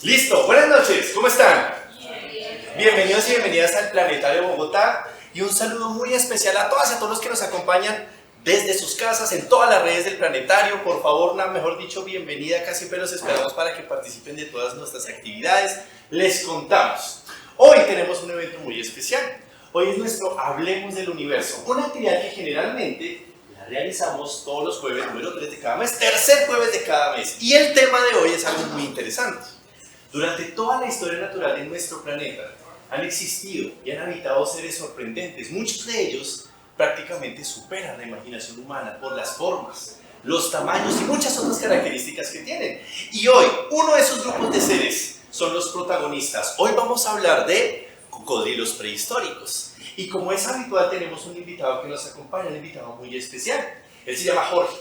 Listo, buenas noches, ¿cómo están? Bienvenidos y bienvenidas al Planetario Bogotá y un saludo muy especial a todas y a todos los que nos acompañan desde sus casas, en todas las redes del Planetario. Por favor, mejor dicho, bienvenida, acá siempre los esperamos para que participen de todas nuestras actividades. Les contamos, hoy tenemos un evento muy especial. Hoy es nuestro Hablemos del Universo, una actividad que generalmente la realizamos todos los jueves, número 3 de cada mes, tercer jueves de cada mes. Y el tema de hoy es algo muy interesante. Durante toda la historia natural de nuestro planeta han existido y han habitado seres sorprendentes. Muchos de ellos prácticamente superan la imaginación humana por las formas, los tamaños y muchas otras características que tienen. Y hoy, uno de esos grupos de seres son los protagonistas. Hoy vamos a hablar de cocodrilos prehistóricos. Y como es habitual, tenemos un invitado que nos acompaña, un invitado muy especial. Él se llama Jorge.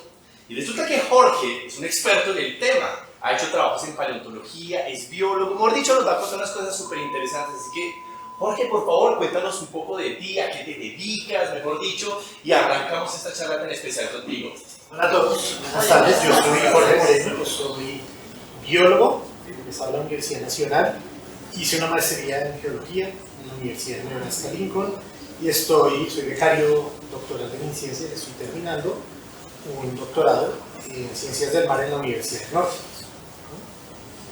Y resulta que Jorge es un experto en el tema. Ha hecho trabajos en paleontología, es biólogo, mejor dicho, nos va a contar unas cosas súper interesantes. Así que, Jorge, por favor, cuéntanos un poco de ti, a qué te dedicas, mejor dicho, y arrancamos esta charla tan especial contigo. Hola a todos, buenas tardes. Yo soy Jorge Moreno, yo soy biólogo, egresado de la Universidad Nacional. Hice una maestría en geología en la Universidad de Nebraska Lincoln y soy becario doctoral en ciencias. Estoy terminando un doctorado en ciencias del mar en la Universidad del Norte.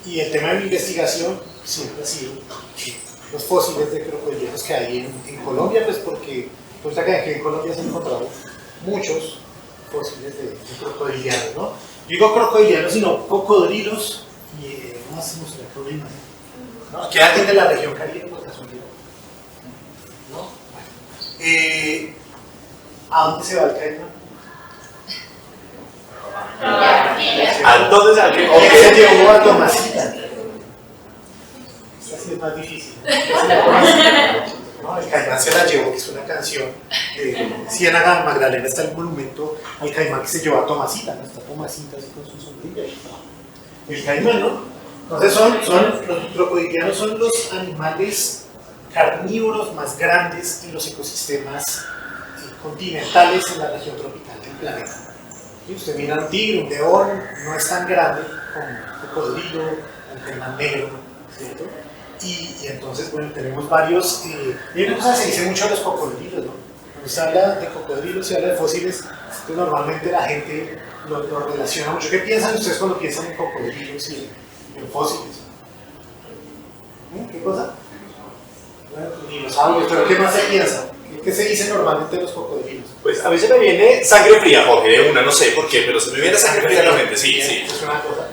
Y el tema de mi investigación siempre ha sido los fósiles de crocodilianos que hay en Colombia, pues porque resulta que aquí en Colombia se han encontrado muchos fósiles de crocodilianos, ¿no? Yo digo crocodilianos, sino cocodrilos, y no hacemos el problema, ¿no? ¿Qué alguien de la región Caribe, por casualidad? ¿No? Bueno. ¿A dónde se va el caimán? ¿A dónde se va el caimán? ¿Quién se llevó a Tomasita? Esta sí es más difícil. No, el caimán se la llevó, que es una canción de Ciénaga Magdalena. Está el monumento al caimán que se llevó a Tomasita, ¿no? Está Tomasita así con su sombrilla. El caimán, ¿no? Entonces los crocodilianos son los animales carnívoros más grandes en los ecosistemas continentales en la región tropical del planeta. Y usted mira un tigre, un león, no es tan grande como un cocodrilo, un caimán negro, ¿cierto? Y entonces, bueno, tenemos varios. Y una cosa se dice mucho de los cocodrilos, ¿no? Cuando se habla de cocodrilos, se habla de fósiles, pues normalmente la gente lo relaciona mucho. ¿Qué piensan ustedes cuando piensan en cocodrilos y en fósiles? ¿Qué cosa? Bueno, dinosaurios, pero ¿qué más se piensa? ¿Qué se dice normalmente de los cocodrilos? Pues a mí se me viene sangre fría, Jorge, de una, no sé por qué, pero se me viene sangre fría a la mente, sí, Bien, sí. Es una cosa.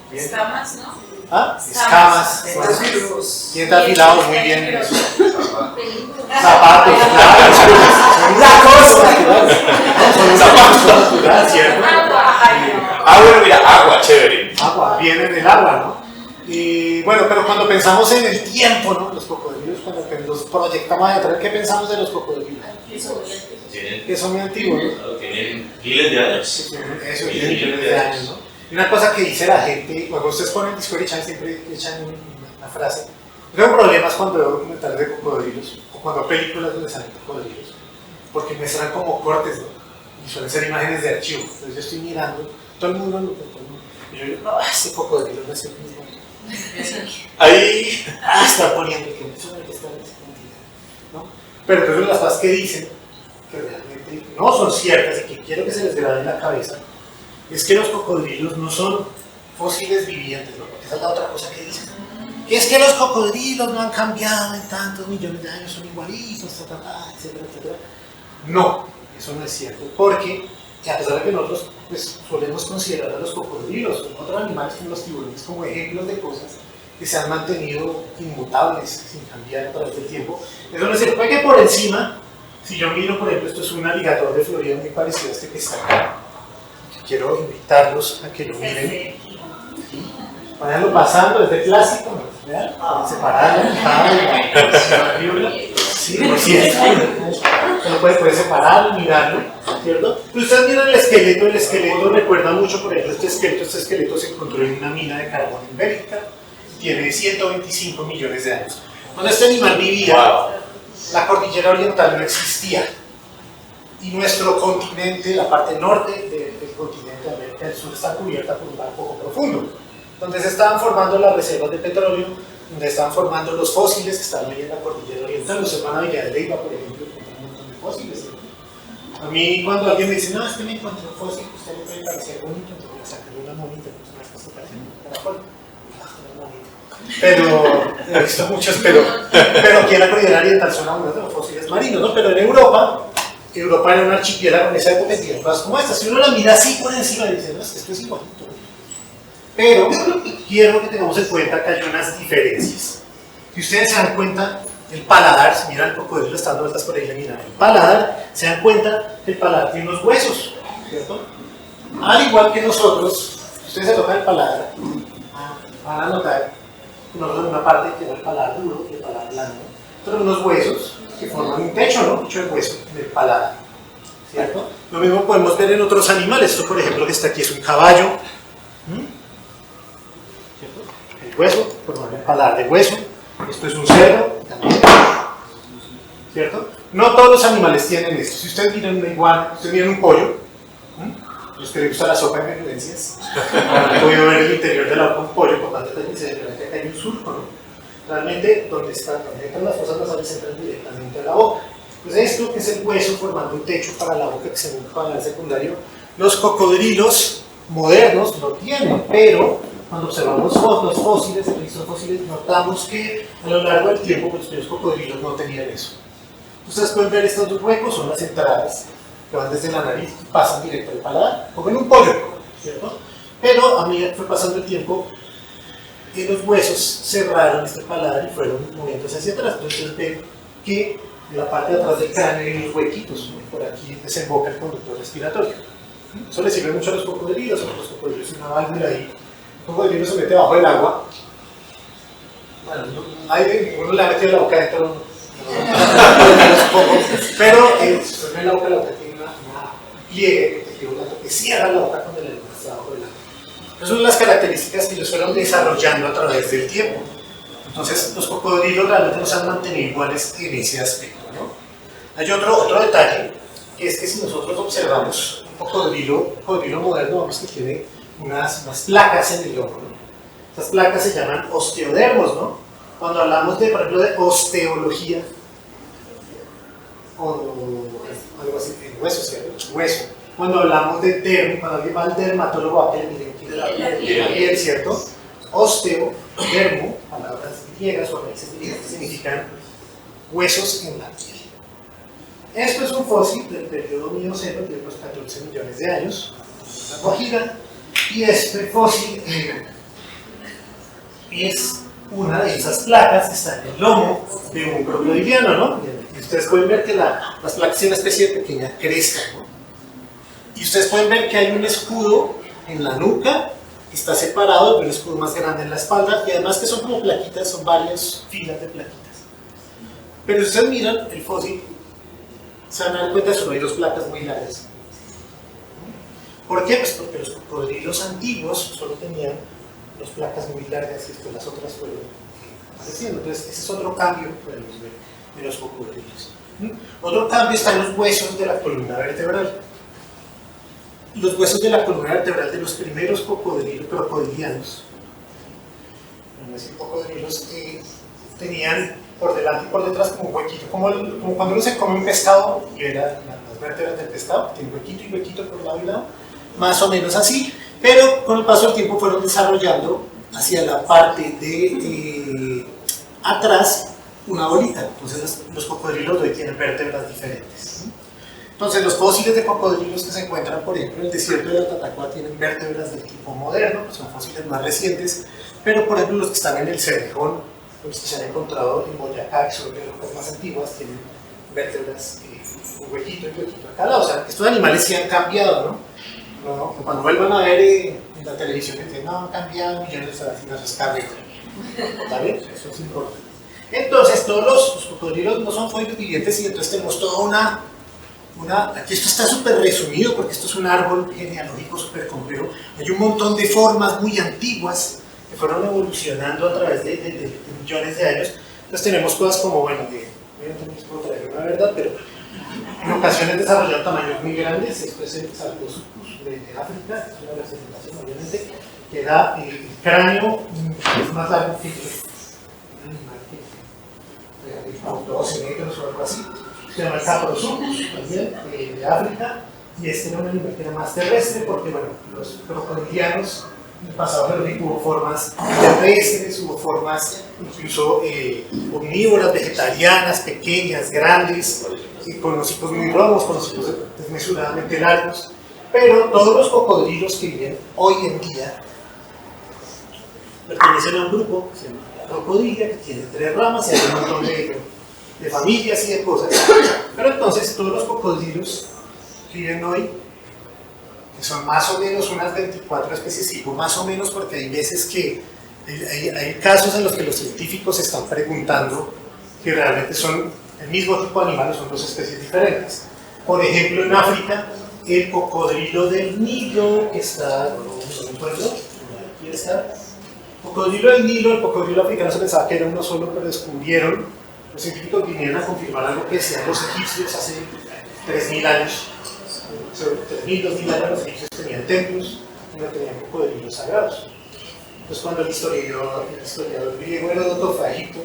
Bien. Escamas, ¿no? ¿Ah? Escamas. Dientes afilados, muy bien. Zapatos, claro. ¡La cosa! Zapatos naturales, ¿cierto? Ah, bueno, mira, agua, chévere. Agua, viene del agua, ¿no? Y bueno, pero cuando pensamos en el tiempo, ¿no? Los cocodrilos, cuando los proyectamos atrás, ¿qué pensamos de los cocodrilos? Que son muy antiguos, ¿no? Tienen miles de años. Eso tiene millones de años, ¿no? Y una cosa que dice la gente, cuando ustedes ponen Discovery Channel siempre echan una frase. Yo tengo problemas cuando veo documentales de cocodrilos o cuando veo películas donde salen cocodrilos, porque muestran como cortes, ¿no? Y suelen ser imágenes de archivo. Entonces yo estoy mirando, todo el mundo, y yo digo, no, este cocodrilo no es el mismo. Ahí. Está poniendo que eso no hay que estar escondido, ¿no? Pero entonces las cosas que dicen, que realmente no son ciertas y que quiero que se les grabe en la cabeza, es que los cocodrilos no son fósiles vivientes, ¿no? Porque esa es la otra cosa que dicen. Que es que los cocodrilos no han cambiado en tantos millones de años, son igualitos, etcétera, etcétera. No, eso no es cierto, porque a pesar de que nosotros pues, solemos considerar a los cocodrilos o otros animales como los tiburones como ejemplos de cosas que se han mantenido inmutables, sin cambiar a través del tiempo, eso no es cierto. Puede que por encima, si yo miro, por ejemplo, esto es un aligator de Florida muy parecido a este que está acá. Quiero invitarlos a que lo miren. Vayanlo pasando, es de plástico, ¿no? Vean, separarlo, sí, uno puede separarlo, mirarlo, ¿cierto? Pero ustedes miran el esqueleto recuerda mucho, por ejemplo, este esqueleto se encontró en una mina de carbón en Bélgica, tiene 125 millones de años. Cuando este animal vivía, la cordillera oriental no existía. Y nuestro continente, la parte norte del continente de América del Sur, está cubierta por un mar poco profundo. donde se estaban formando las reservas de petróleo, donde estaban formando los fósiles que están hoy en la cordillera oriental. Los hermanos Villa de Leyva, por ejemplo, encontraron un montón de fósiles. A mí, cuando alguien me dice, no, es que me encontré un fósil, usted le puede parecer bonito, entonces voy a sacarle una monita, pues unas cosas que parecen un caracol. Pero, he visto muchos, pero aquí en la cordillera oriental son algunos de los fósiles marinos, ¿no? Pero en Europa era un archipiélago en esa época y tiene cosas como estas. Si uno la mira así por encima, dice, no, es que esto es igualito. Pero quiero que tengamos en cuenta que hay unas diferencias. Si ustedes se dan cuenta, el paladar, si miran el cocodrilo estando vueltas por ahí, le miran el paladar, se dan cuenta que el paladar tiene unos huesos, ¿cierto? Al igual que nosotros, si ustedes se tocan el paladar, van a notar que nosotros en una parte tiene el paladar duro y el paladar blando, tenemos unos huesos que forman un techo, ¿no? Un techo de hueso del paladar, ¿cierto? Lo mismo podemos ver en otros animales. Esto, por ejemplo, que está aquí es un caballo, ¿cierto? El hueso, forma el paladar de hueso. Esto es un cerdo, también, ¿cierto? No todos los animales tienen esto. Si ustedes miran una iguana, ustedes miran un pollo, los que les gusta la sopa en evidencias, han podido ver el interior de la boca un pollo, por tanto, se ve que acá hay un surco, ¿no? Realmente, donde entran las fosas nasales, entran directamente a la boca. Pues esto, que es el hueso formando un techo para la boca, que según el paladar secundario, los cocodrilos modernos lo tienen, pero cuando observamos los fósiles, el registro fósiles, notamos que a lo largo del tiempo los primeros cocodrilos no tenían eso. Ustedes pueden ver estos dos huecos, son las entradas que van desde la nariz y pasan directo al paladar, como en un pollo, ¿cierto? Pero a medida que fue pasando el tiempo, los huesos cerraron este paladar y fueron moviéndose hacia atrás. Entonces ven que en la parte de atrás del cráneo hay unos huequitos, ¿no? Por aquí desemboca el conducto respiratorio. Eso le sirve mucho a los cocodrilos es una válvula ahí. Un cocodrilo se mete bajo el agua. Bueno, uno le ha metido la boca adentro, pero si usted ve la boca tiene una pliegue que cierra la boca cuando el animal está bajo el agua. Esas son las características que ellos fueron desarrollando a través del tiempo. Entonces, los cocodrilos realmente no se han mantenido iguales en ese aspecto, ¿no? Hay otro detalle, que es que si nosotros observamos un cocodrilo moderno, vemos que tiene unas placas en el lomo, ¿no? Estas placas se llaman osteodermos, ¿no? Cuando hablamos de, por ejemplo, de osteología, o algo así, en hueso, ¿cierto? Hueso. Cuando hablamos de dermo, cuando alguien va al dermatólogo, a miren aquí de la piel, ¿cierto? Osteo, dermo, palabras griegas o raíces griegas que significan huesos en la piel. Esto es un fósil del periodo Mioceno, de unos 14 millones de años, la Guajira, y este fósil es una de esas placas que está en el lomo de un crocodiliano, ¿no? Y ustedes pueden ver que las placas tienen una especie de pequeña cresta, ¿no? Y ustedes pueden ver que hay un escudo en la nuca que está separado de un escudo más grande en la espalda y además que son como plaquitas, son varias filas de plaquitas. Pero si ustedes miran el fósil, se van a dar cuenta de que solo hay dos placas muy largas. ¿Por qué? Pues porque los cocodrilos antiguos solo tenían dos placas muy largas y después las otras fueron apareciendo. Entonces ese es otro cambio que podemos ver de los cocodrilos. Otro cambio está en los huesos de la columna vertebral. Los huesos de la columna vertebral de los primeros crocodilianos, no decir cocodrilos, tenían por delante y por detrás como un huequito, como cuando uno se come un pescado y ve las vértebras del pescado, tiene huequito y huequito por lado y lado, más o menos así, pero con el paso del tiempo fueron desarrollando hacia la parte de atrás una bolita. Entonces los cocodrilos hoy tienen vértebras diferentes. Entonces los fósiles de cocodrilos que se encuentran, por ejemplo, en el desierto de Tatacoa tienen vértebras del tipo moderno, pues son fósiles más recientes, pero por ejemplo los que están en el Cerrejón, los que se han encontrado en Boyacá, que son de rocas más antiguas, tienen vértebras, un huequito y huequito acá al lado. O sea, estos animales sí han cambiado, ¿no? Cuando vuelvan a ver en la televisión que dicen, no, han cambiado millones de años, no es carne. ¿Está bien? Eso es importante. Entonces todos los cocodrilos no son fósiles vivientes y entonces tenemos toda una aquí esto está súper resumido porque esto es un árbol genealógico súper complejo. Hay un montón de formas muy antiguas que fueron evolucionando a través de millones de años. Entonces tenemos cosas como, bueno, obviamente no les puedo traer una verdad, pero en ocasiones desarrollan tamaños muy grandes. Esto es el Sarcosuchus de África, es una representación obviamente. que era el cráneo, es más largo que un animal que 12 metros o algo así. Se llama el Caprosuchus, también, de África, y este era un animal que era más terrestre porque, bueno, los crocodilianos en el pasado geológico hubo formas terrestres, hubo formas incluso omnívoras, vegetarianas, pequeñas, grandes, con los hocicos muy rojos, con los hocicos desmesuradamente largos, pero todos los cocodrilos que viven hoy en día pertenecen a un grupo que se llama Crocodilia, que tiene 3 ramas y hay un montón de familias y de cosas, pero entonces todos los cocodrilos que viven hoy, que son más o menos unas 24 especies, digo más o menos porque hay veces que hay casos en los que los científicos se están preguntando que realmente son el mismo tipo de animales, son 2 especies diferentes. Por ejemplo, en África, el cocodrilo del Nilo, que está, no me acuerdo, aquí está, cocodrilo del Nilo, el cocodrilo africano se pensaba que era uno solo, pero descubrieron, los científicos vinieron a confirmar algo que decían los egipcios hace 3.000 años. Sobre 3.000, 2.000 años los egipcios tenían templos y no tenían cocodrilos sagrados. Entonces cuando el historiador griego Heródoto fue a Egipto,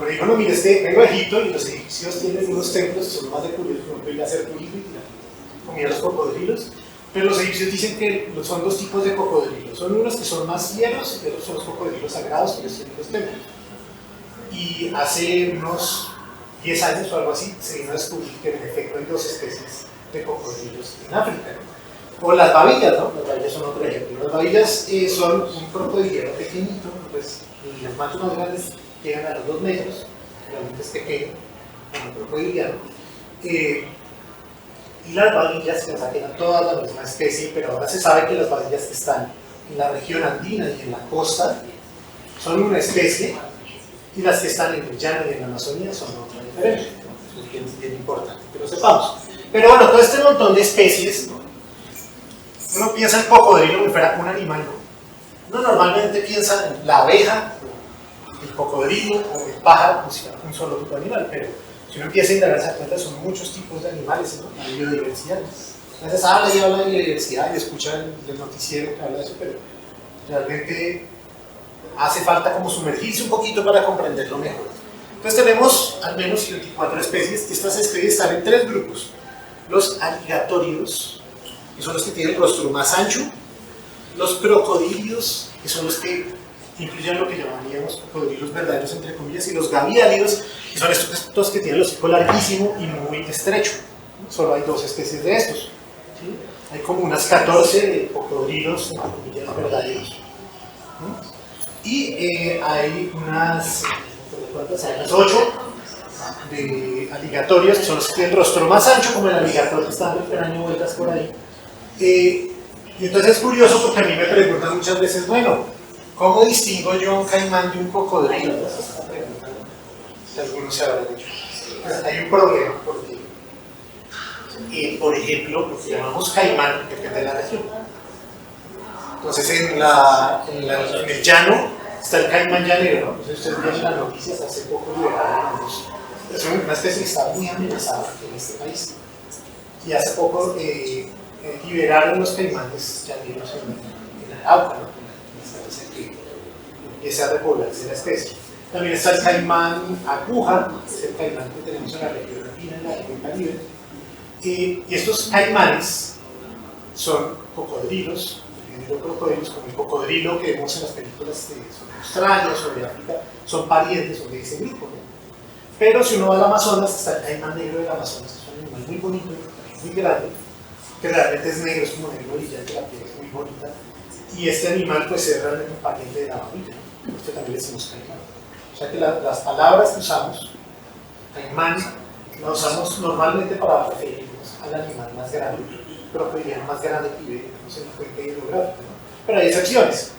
me dijo, no, mire, vengo a Egipto y los egipcios tienen unos templos que son más de curiosos, como puede ir a hacer turismo y comía los cocodrilos, pero los egipcios dicen que son 2 tipos de cocodrilos, son unos que son más fieros y otros son los cocodrilos sagrados que ellos tienen los templos. Y hace unos 10 años o algo así se vino a descubrir que en efecto hay 2 especies de cocodrilos en África, ¿no? O las babillas, ¿no? Las babillas son otro ejemplo. Las babillas son un crocodilo pequeñito, pues los machos más grandes llegan a los 2 metros, realmente es pequeño, como un crocodiliano. Y las babillas, que eran todas la misma especie, pero ahora se sabe que las babillas que están en la región andina y en la costa son una especie, y las que están en el llano y en la Amazonía son otra diferente. Eso es bien importante que lo sepamos. Pero bueno, todo este montón de especies, uno piensa en cocodrilo como si fuera un animal, ¿no? Uno normalmente piensa en la abeja, el cocodrilo o el pájaro como si fuera un solo tipo de animal, pero si uno empieza a indagar, se da cuenta, son muchos tipos de animales, ¿no? Hay biodiversidad. A veces habla y habla de biodiversidad y escucha el noticiero que habla de eso, pero realmente hace falta como sumergirse un poquito para comprenderlo mejor. Entonces tenemos al menos 24 especies, y estas especies están en 3 grupos. Los aligatóridos, que son los que tienen el rostro más ancho, los crocodilios, que son los que incluyen lo que llamaríamos cocodrilos verdaderos, entre comillas, y los gaviálidos, que son estos que tienen el hocico larguísimo y muy estrecho. Solo hay 2 especies de estos. ¿Sí? Hay como unas 14 cocodrilos, entre comillas, verdaderos. Y hay unas 8 de aligatorios, que son los que tienen el rostro más ancho, como el aligator que está dando el cráneo vueltas por ahí. Y entonces es curioso porque a mí me preguntan muchas veces, bueno, ¿cómo distingo yo a un caimán de un cocodrilo? Esa pregunta, ¿no? Si algunos se habrán hecho. Pues hay un problema, porque, por ejemplo, lo que llamamos caimán depende de la región. Entonces en el llano está el caimán llanero, ¿no? Entonces ustedes vieron las noticias hace poco liberaron es una especie que está muy amenazada en este país. Y hace poco liberaron los caimanes llaneros en Arauca, ¿no? Que empieza a repoblarse la especie. También está el caimán aguja, que es el caimán que tenemos en la región andina, en la región Caribe. Y estos caimanes son cocodrilos, crocodilos, como el cocodrilo que vemos en las películas sobre Australia, sobre África, son parientes, son de ese grupo, ¿no? Pero si uno va al Amazonas, está el caimán negro del Amazonas, que es un animal muy bonito, muy grande, que realmente es negro, es como negro brillante, la piel es muy bonita, y este animal pues es realmente un pariente de la babilla, esto también le decimos caimán. O sea que las palabras que usamos, caimán, las usamos normalmente para referirnos al animal más grande, crocodiliano más grande que vive en la cuenca hidrográfica, ¿no? Pero hay excepciones,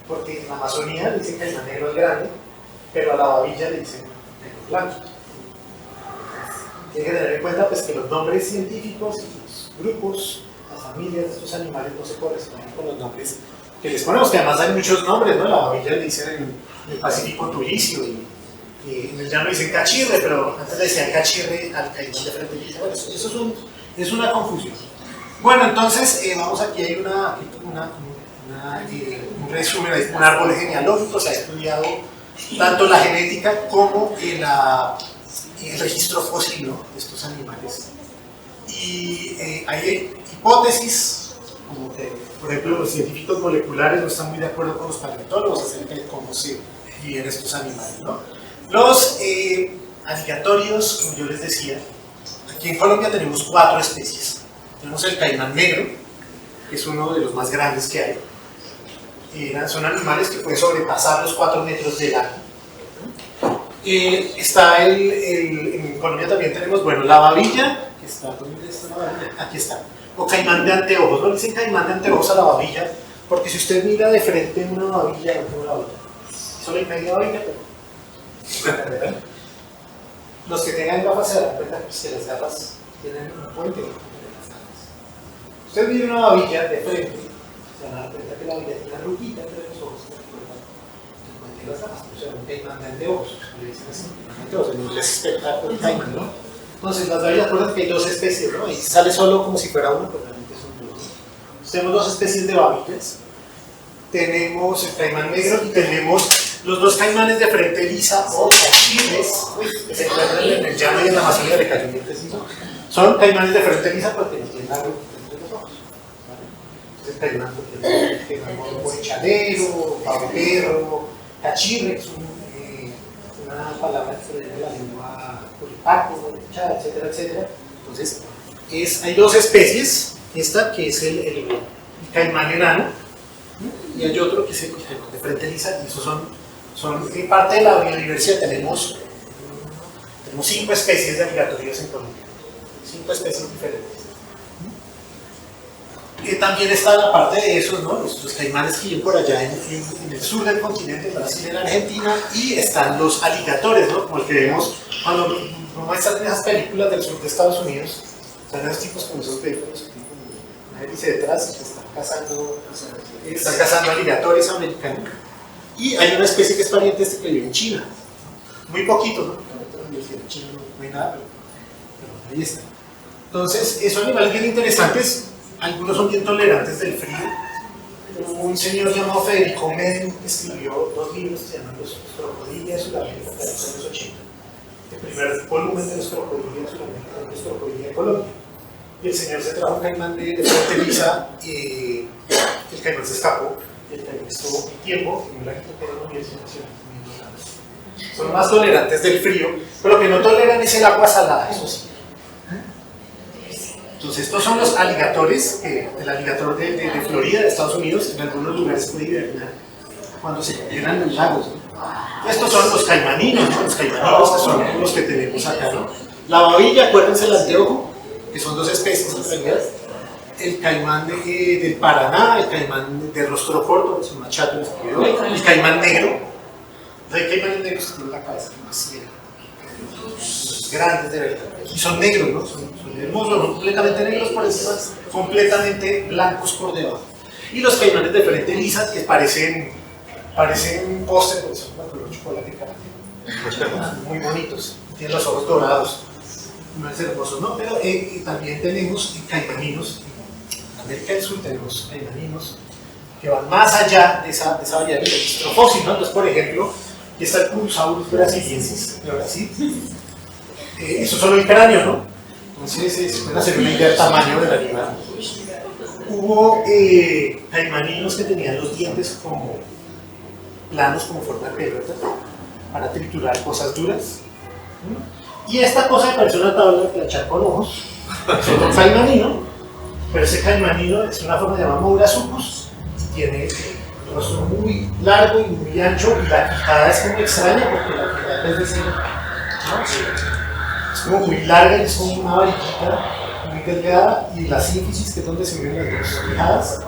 porque en la Amazonía le dicen caimán negro es grande, pero a la babilla le dicen negro blanco. Tiene que tener en cuenta pues, que los nombres científicos y los grupos, las familias de estos animales no se corresponden con los nombres que les ponemos, que además hay muchos nombres, ¿no? La babilla le dicen en el Pacífico turicio y en el llano le dicen cachirre, pero antes le decían cachirre al caimán de frente y dice, bueno, eso es una confusión. Bueno, entonces vamos aquí, hay una un resumen, un árbol genealógico. Se ha estudiado tanto la genética como el registro fósil, ¿no?, de estos animales. Y hay hipótesis, como que, por ejemplo, los científicos moleculares no están muy de acuerdo con los paleontólogos acerca de cómo se viven estos animales, ¿no? Los aleatorios, como yo les decía, aquí en Colombia tenemos 4 especies. Tenemos el caimán negro, que es uno de los más grandes que hay. Son animales que pueden sobrepasar los 4 metros de largo. En Colombia también tenemos, bueno, la babilla, que está, ¿dónde está la babilla? Aquí está. O caimán de anteojos, no le dicen caimán de anteojos a la babilla, porque si usted mira de frente una babilla, no una babilla. Solo hay media babilla, pero... Los que tengan gafas se darán cuenta que las gafas tienen un puente. Usted mira una babilla de frente, se van a dar cuenta que la babilla tiene una ruquita entre los ojos, que las gafas, o sea, un caimán de anteojos, le dicen así, anteojos, en inglés espectáculo caimán, ¿no? Entonces, las babillas, recuerdan que hay 2 especies, ¿no? Y sale solo como si fuera uno, pero realmente son 2. Tenemos 2 especies de babillas. Tenemos el caimán negro y tenemos los 2 caimanes de frente lisa o cachires, que se encuentran en el llano y en la Amazonía de Cayumientes. Son caimanes de frente lisa porque no tienen algo entre los ojos. ¿Vale? Entonces, caimán borichalero, pavero, cachirre, que es una palabra que proviene de la lengua puripaco, etcétera, etcétera. Entonces, hay 2 especies, esta que es el caimán enano, y hay otro que es el de frente lisa, y esos son parte de la biodiversidad. Tenemos 5 especies de aleatorios en Colombia, 5 especies diferentes. También está la parte de esos, ¿no?, los caimanes que viven por allá en el sur del continente, en Brasil, en Argentina, y están los aligatores, ¿no?, como el que vemos cuando muestran esas películas del sur de Estados Unidos. Son esos tipos con esos vehículos que tienen una hélice detrás y que están cazando aligatores americanos. Y hay una especie que es pariente de este que vive en China, muy poquito, ¿no? En China no hay nada, pero ahí está. Entonces, son animales bien interesantes. Algunos son bien tolerantes del frío. Un señor llamado Federico Medem escribió 2 libros que se llaman Los crocodilios de Sudamérica de los años 80. El primer volumen de Los crocodilios de Sudamérica, Los crocodilios de Colombia. Y el señor se trajo un caimán de frente lisa, el caimán se escapó, y el caimán estuvo un tiempo en un laguito que era una universidad nacional. Son más tolerantes del frío, pero lo que no toleran es el agua salada, eso sí. Entonces, estos son los aligatores, el aligator de Florida, de Estados Unidos, en algunos lugares puede hibernar cuando se llenan los lagos, ¿no? Estos son los caimaninos, ¿no? Los caimaninos que son los que tenemos acá, ¿no? La babilla, acuérdense el anteojo, que son 2 especies en realidad. El caimán del Paraná, el caimán de rostro corto, que es un machato, el caimán negro. Hay caimanes negros que tienen la cabeza más ciega, grandes de verdad, y son negros, ¿no? Son hermosos, no completamente negros por encima, completamente blancos por debajo. Y los caimanes de frente lisa, que parecen postres, porque son color chocolate caramelo, muy bonitos, tienen los ojos dorados, más hermosos, ¿no? Pero también tenemos caimaninos, en América del Sur tenemos caimaninos que van más allá de esa variedad de registro fósil, ¿no? Entonces, por ejemplo, aquí está el Purosaurus brasiliensis de Brasil. Eso solo el cráneo, ¿no? Entonces, se puede hacer una idea del tamaño del animal. Hubo caimaninos que tenían los dientes como planos, como forma de pelota, para triturar cosas duras. Y esta cosa que parece una tabla de planchar con ojos, es otro caimanino, pero ese caimanino es una forma llamada Mourasucus, y tiene el rostro muy largo y muy ancho, y la quijada es como extraña, porque la quijada es decir, ¿no? Es como muy larga y es como una varillita muy delgada, y la sínfisis, que es donde se ven las 2 quijadas,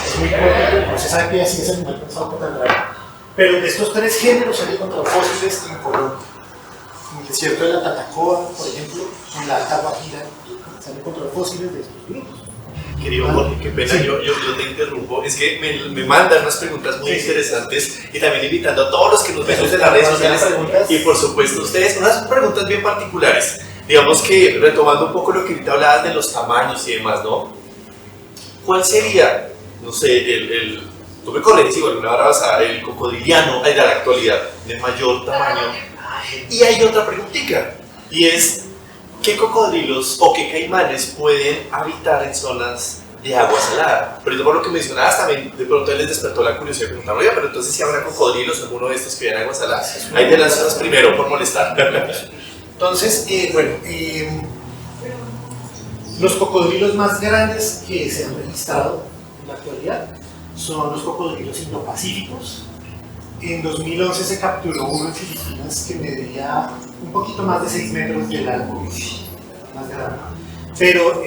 es muy corta, no se sabe qué así es el animal pensado tan raro. Pero de estos 3 géneros se han encontrado fósiles en Colombia. En el desierto de la Tatacoa, por ejemplo, en la Alta Guajira, se han encontrado fósiles de estos grupos. Querido Jorge, qué pena, sí. yo te interrumpo. Es que me mandan unas preguntas muy interesantes, y también invitando a todos los que nos ven desde las redes sociales y por supuesto ustedes, unas preguntas bien particulares. Digamos que retomando un poco lo que ahorita hablabas de los tamaños y demás, ¿no? ¿Cuál sería, no sé, tú me corriges igual, una vara basada, el cocodriliano de la actualidad de mayor tamaño. Y hay otra preguntita, y es, ¿qué cocodrilos o qué caimanes pueden habitar en zonas de agua salada? Pero por lo que mencionabas también, de pronto les despertó la curiosidad de preguntar, oye, pero entonces si habrá cocodrilos en alguno de estos que viven en agua salada. Ahí te lanzas primero por molestar. Entonces, los cocodrilos más grandes que se han registrado en la actualidad son los cocodrilos indopacíficos. En 2011 se capturó uno en Filipinas que medía un poquito más de 6 metros de largo, más grande. Pero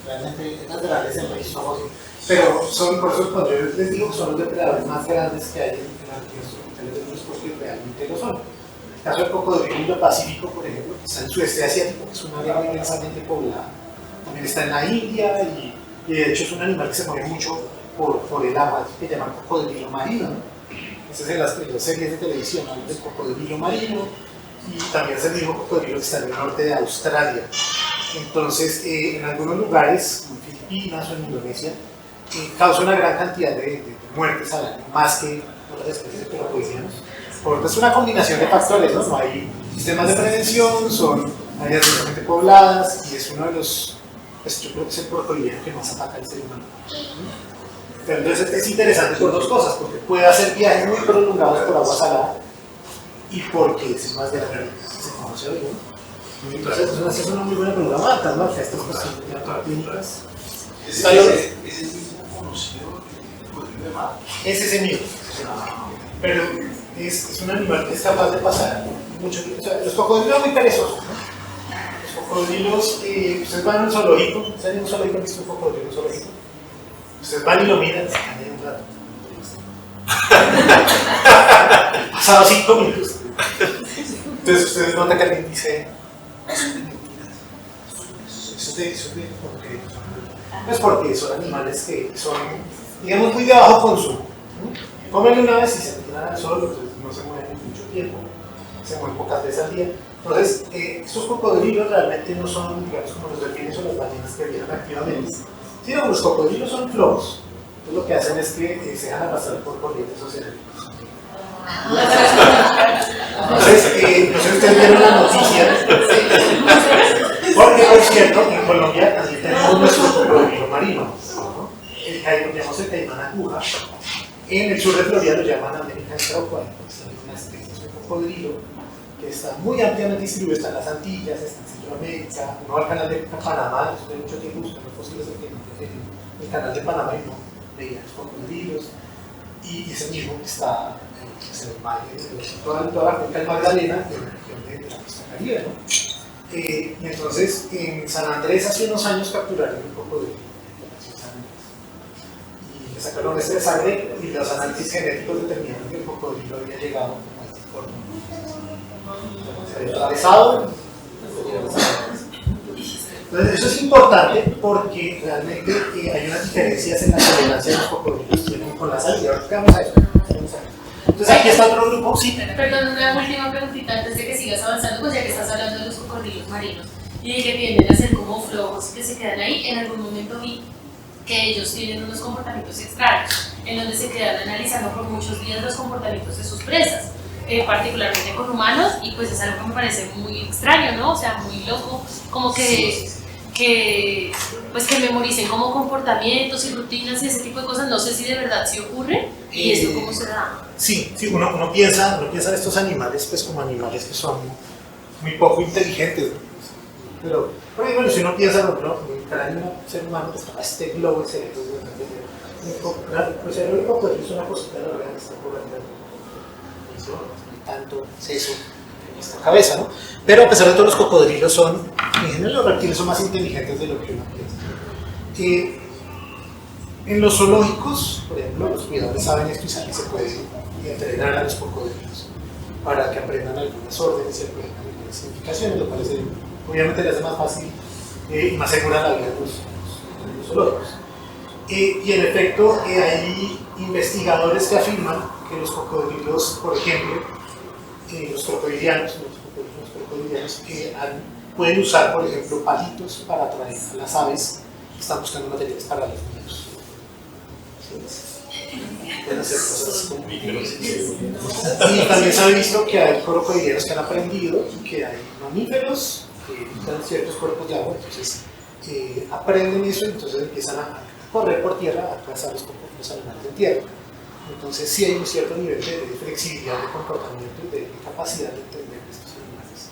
realmente es más grande, es el registro fósil. Pero son, por eso cuando yo les digo que son los depredadores más grandes que hay en las regiones tropicales de los porque realmente lo son. El caso del cocodrilo indopacífico, por ejemplo, que está en el sudeste asiático, que es un área inmensamente poblada. También está en la India y de hecho es un animal que se mueve mucho por el agua, que llaman cocodrilo marino, ¿no? Esa es en las series de televisión, ¿no? El cocodrilo marino, y también es el mismo cocodrilo que está en el norte de Australia. Entonces, en algunos lugares, como en Filipinas o en Indonesia, causa una gran cantidad de muertes al año, más que otras especies de pelopoidianos. Por lo tanto, es una combinación de factores, ¿no? No hay sistemas de prevención, son áreas densamente pobladas y es uno de los, pues yo creo que es el crocodiliano que más ataca al ser humano. Pero entonces es interesante por dos cosas, porque puede hacer viajes muy prolongados por agua salada y porque es más grande, se conoce hoy, ¿no? Entonces es una muy buena pregunta, Marta, ¿no? Estas cuestiones clínicas. ¿Ese es el mismo conocido de mar? Ese es el mío. Pero es un animal que es capaz de pasar mucho tiempo. O sea, los cocodrilos son muy perezosos, ¿no? Los cocodrilos, ustedes van a un zoológico, ¿ustedes en un zoológico han visto un cocodrilo en un zoológico? Ustedes van y lo miran, se están ahí un rato. Pasado 5 minutos. Entonces ustedes notan que alguien dice, eso de porque no es porque son animales que son, digamos, muy de bajo consumo. Comen una vez y se tiran al sol, entonces no se mueven mucho tiempo, se mueven pocas veces al día. Entonces, estos cocodrilos realmente no son, digamos, como los delfines o las ballenas que viajan activamente, sino los cocodrilos son flojos. Entonces, lo que hacen es que se dejan arrastrar por corrientes oceánicas. Entonces, no sé si ustedes vieron la noticia, porque por cierto, en Colombia también tenemos nuestro cocodrilo marino, ¿no? El caimán aguja. En el sur de Florida lo llaman American Crocodile, es una especie de cocodrilo que está muy ampliamente distribuido, está en las Antillas, está en Centroamérica, uno va al canal de Panamá, después de mucho tiempo buscando fósiles en el canal de Panamá y no veía los cocodrilos, y ese mismo que está en el mar, toda la cuenca del Magdalena, en la región de la costa caribe, ¿no? Y entonces en San Andrés hace unos años capturaron un cocodrilo. Sacaron una muestra de sangre y los análisis genéticos determinaron que el cocodrilo había llegado a este forma. Se había atravesado. Entonces, eso es importante porque realmente hay unas diferencias en la tolerancia de los cocodrilos tienen con la salida. Ahora vamos a eso. Entonces, aquí está otro grupo. Sí. Perdón, una última preguntita antes de que sigas avanzando, pues ya que estás hablando de los cocodrilos marinos y de que tienden a ser como flojos que se quedan ahí. En algún momento vi que ellos tienen unos comportamientos extraños, en donde se quedan analizando por muchos días los comportamientos de sus presas, particularmente con humanos, y pues es algo que me parece muy extraño, ¿no? O sea, muy loco, como que memoricen como comportamientos y rutinas y ese tipo de cosas. No sé si de verdad sí ocurre, y esto cómo se da. Sí, uno piensa en estos animales pues como animales que son muy poco inteligentes, ¿no? Pero bueno, si uno piensa, ¿no? El cráneo de un ser humano, pues este globo de cerebro, el cerebro del cocodrilo es una cosita de la verdad que está por dentro, no hay tanto seso en esta cabeza, ¿no? Pero a pesar de todo, los cocodrilos son, en general, los reptiles son más inteligentes de lo que uno piensa. En los zoológicos, por ejemplo, los cuidadores saben esto y saben que se puede entrenar a los cocodrilos para que aprendan algunas órdenes y aprendan algunas significaciones, lo cual es obviamente le hace más fácil y más segura la vida de los zoológicos. Y en efecto, hay investigadores que afirman que los cocodrilos, por ejemplo, los crocodilianos pueden usar, por ejemplo, palitos para atraer a las aves que están buscando materiales para los niños. ¿Sí? pueden hacer cosas como y también se ha visto que hay crocodilianos que han aprendido y que hay mamíferos que habitan ciertos cuerpos de agua, entonces aprenden eso y entonces empiezan a correr por tierra a cazar los animales de tierra. Entonces sí hay un cierto nivel de flexibilidad de comportamiento y de capacidad de entender estos animales,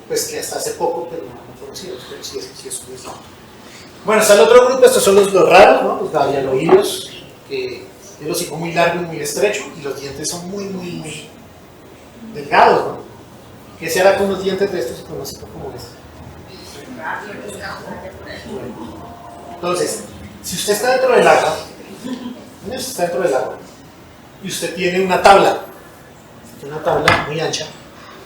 pues que hasta hace poco pues, no conocíamos, pero sí es eso. Bueno, está el otro grupo, estos son los raros, ¿no? Los gavialoides, que el hocico muy largo y muy estrecho y los dientes son muy delgados, ¿no? ¿Qué se hará con los dientes de estos y con un hocico como este? Entonces, si usted está dentro del agua, y usted tiene una tabla muy ancha,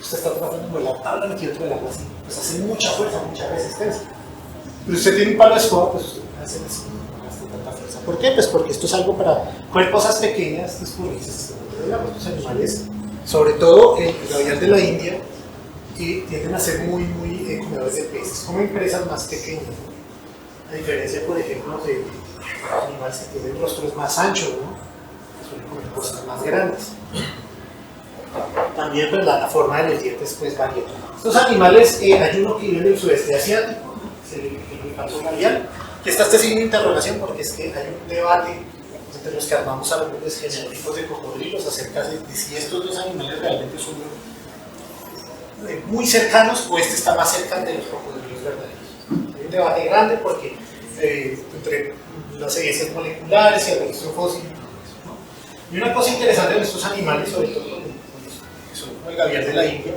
usted está tratando con la tabla metida dentro del agua así, pues hace mucha fuerza, mucha resistencia. Pero usted tiene un palo de escoba, pues usted puede hacer así, no hace tanta fuerza. ¿Por qué? Pues porque esto es algo para coger cosas pequeñas, estos animales, sobre todo el gavial de la India, y tienden a ser muy comedores de peces, comen presas más pequeñas, ¿no? A diferencia, por ejemplo, de animales que tienen rostros más anchos, ¿no? Suelen comer cosas más grandes. También pues, la forma de los dientes pues, varía. Estos animales, hay uno que vive en el sudeste asiático, es el elefanto gavial, que está este signo de interrogación porque es que hay un debate entre los que armamos árboles genealógicos de cocodrilos acerca de si estos dos animales realmente son muy cercanos o este está más cerca de los cocodrilos verdaderos. Hay un debate grande porque entre las evidencias moleculares y el registro fósil, ¿no? Y una cosa interesante de estos animales, sobre todo que son como el gavial de la India,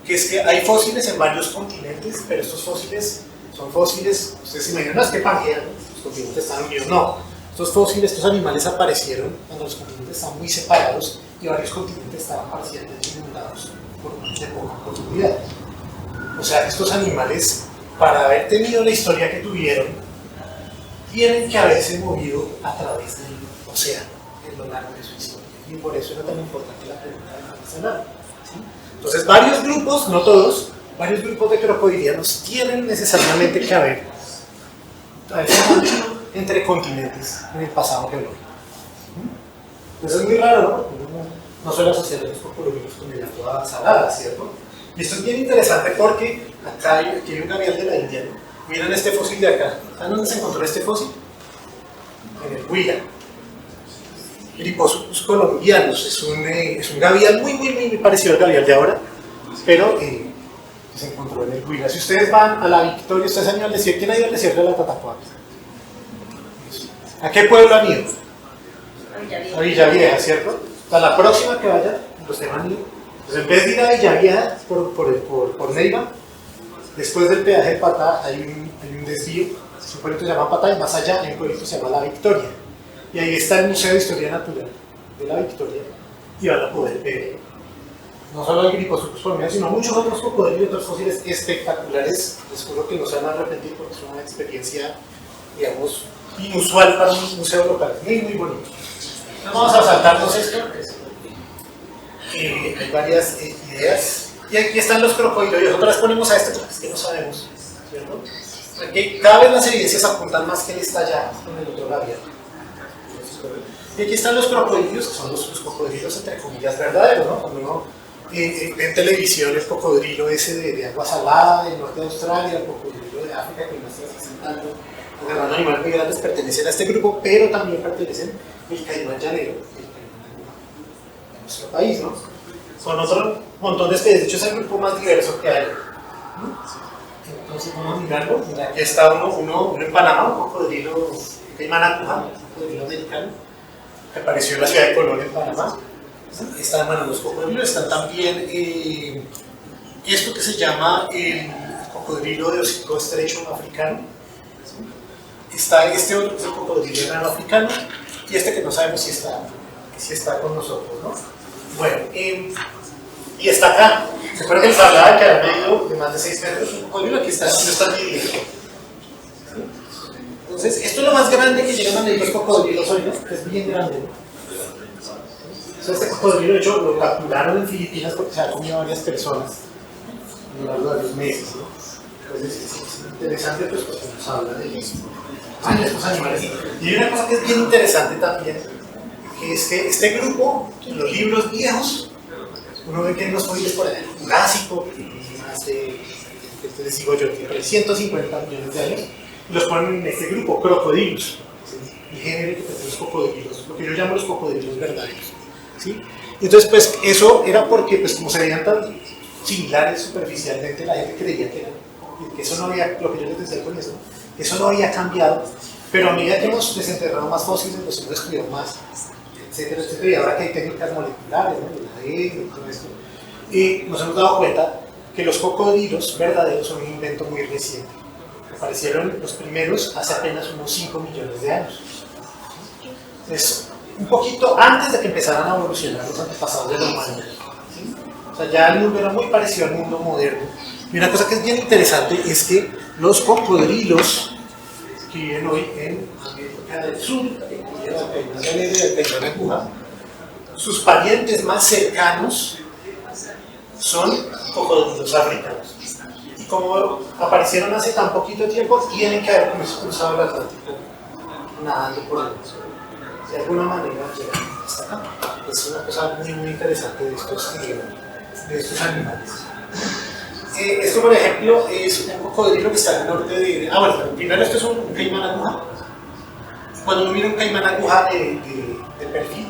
que es que hay fósiles en varios continentes, pero estos fósiles son fósiles, ustedes se imaginan, no es que Pangea, ¿no? Los continentes están unidos, no. Estos fósiles, estos animales aparecieron cuando los continentes estaban muy separados y varios continentes estaban parcialmente inundados de poca profundidad. O sea, estos animales, para haber tenido la historia que tuvieron, tienen que haberse movido a través del océano en lo largo de su historia. Y por eso era tan importante la pregunta del artesanal. ¿Sí? Entonces, varios grupos, no todos, varios grupos de crocodilianos tienen necesariamente que haberse movido entre continentes en el pasado geológico. Eso es muy raro, ¿no? No suele asociar los cocodrilos con el agua salada, ¿cierto? Y esto es bien interesante porque acá hay un gavial de la India, ¿no? Miren este fósil de acá. ¿Saben dónde se encontró este fósil? En el Huila. Griposuchus colombianos. Es un gavial muy parecido al gavial de ahora, pero se encontró en el Huila. Si ustedes van a la Victoria, ustedes han ido al desierto. ¿Quién ha ido al desierto de la Tatacoa? ¿A qué pueblo han ido? A Villavieja, ¿cierto? A la próxima que vayan, los teman ido. Pues en vez de ir a Villavieja por Neiva, después del peaje de Patá hay un desvío, un pueblito que se llama Patá, y más allá hay un pueblito que se llama La Victoria. Y ahí está el Museo de Historia Natural de La Victoria, y van a poder ver no solo el Griposuchus colombiano, sino muchos otros cocodrilos y otros fósiles espectaculares. Les juro que no se van a arrepentir porque es una experiencia, digamos, inusual para un museo local, muy bonito. Vamos a saltarnos esto. Hay varias ideas. Y aquí están los crocodilios. Otra vez ponemos a este, es que no sabemos, ¿cierto? Aquí cada vez las evidencias apuntan más que él está allá con el otro gavial. Y aquí están los crocodilios, que son los cocodrilos entre comillas verdaderos, ¿no? Cuando uno ve en televisión el cocodrilo ese de agua salada del norte de Australia, el cocodrilo de África que no está presentando, los gran animales muy grandes pertenecen a este grupo, pero también pertenecen el caimán llanero, el caimán de nuestro país, ¿no? Son otro montón de especies, de hecho es el grupo más diverso que hay. Entonces vamos a mirarlo. Mira, aquí está uno en Panamá, un cocodrilo caimán acuja, un cocodrilo americano, que apareció en la ciudad de Colón, en Panamá. Están, bueno, los cocodrilos están también esto que se llama el cocodrilo de hocico estrecho africano. Está este otro que es el cocodrilo enano africano, y este que no sabemos si está con nosotros, ¿no? Bueno, y está acá. ¿Se acuerdan que les hablaba que había medido de más de 6 metros un cocodrilo? Aquí está dividido. Entonces, esto es lo más grande que llegan a medir los cocodrilos hoy, ¿no? Es bien grande, ¿no? Entonces, este cocodrilo, de hecho, lo capturaron en Filipinas porque se ha comido a varias personas a lo largo de los meses, ¿no? Entonces, es interesante, pues, porque nos habla de estos animales. Y hay una cosa que es bien interesante también, este grupo, en los libros viejos, uno ve que hay unos fósiles por el Jurásico, más de, les digo yo, de 150 millones de años, y los ponen en este grupo, crocodilos, el género que pertenece a los cocodrilos, lo que yo llamo los cocodrilos verdaderos, ¿sí? Entonces, pues, eso era porque, pues, como se veían tan similares superficialmente, la gente creía que eso no había, lo que yo les decía con eso, que eso no había cambiado, pero a medida que hemos desenterrado más fósiles, los hemos descubierto más, etcétera, etcétera, y ahora que hay técnicas moleculares, ¿no? El ADN y todo esto, y nos hemos dado cuenta que los cocodrilos verdaderos son un invento muy reciente. Aparecieron los primeros hace apenas unos 5 millones de años. Es un poquito antes de que empezaran a evolucionar los antepasados de la humanidad. ¿Sí? O sea, ya el mundo era muy parecido al mundo moderno. Y una cosa que es bien interesante es que los cocodrilos que viven hoy en América del Sur, sus parientes más cercanos son cocodrilos africanos. Y como aparecieron hace tan poquito tiempo, tienen que haber cruzado el Atlántico nadando por el mundo. De alguna manera llegan hasta acá. Es una cosa muy, muy interesante de estos animales. Esto, por ejemplo, es un cocodrilo que está al norte de... bueno, primero esto es un caimán aguja. Cuando uno mira un caimán aguja de perfil,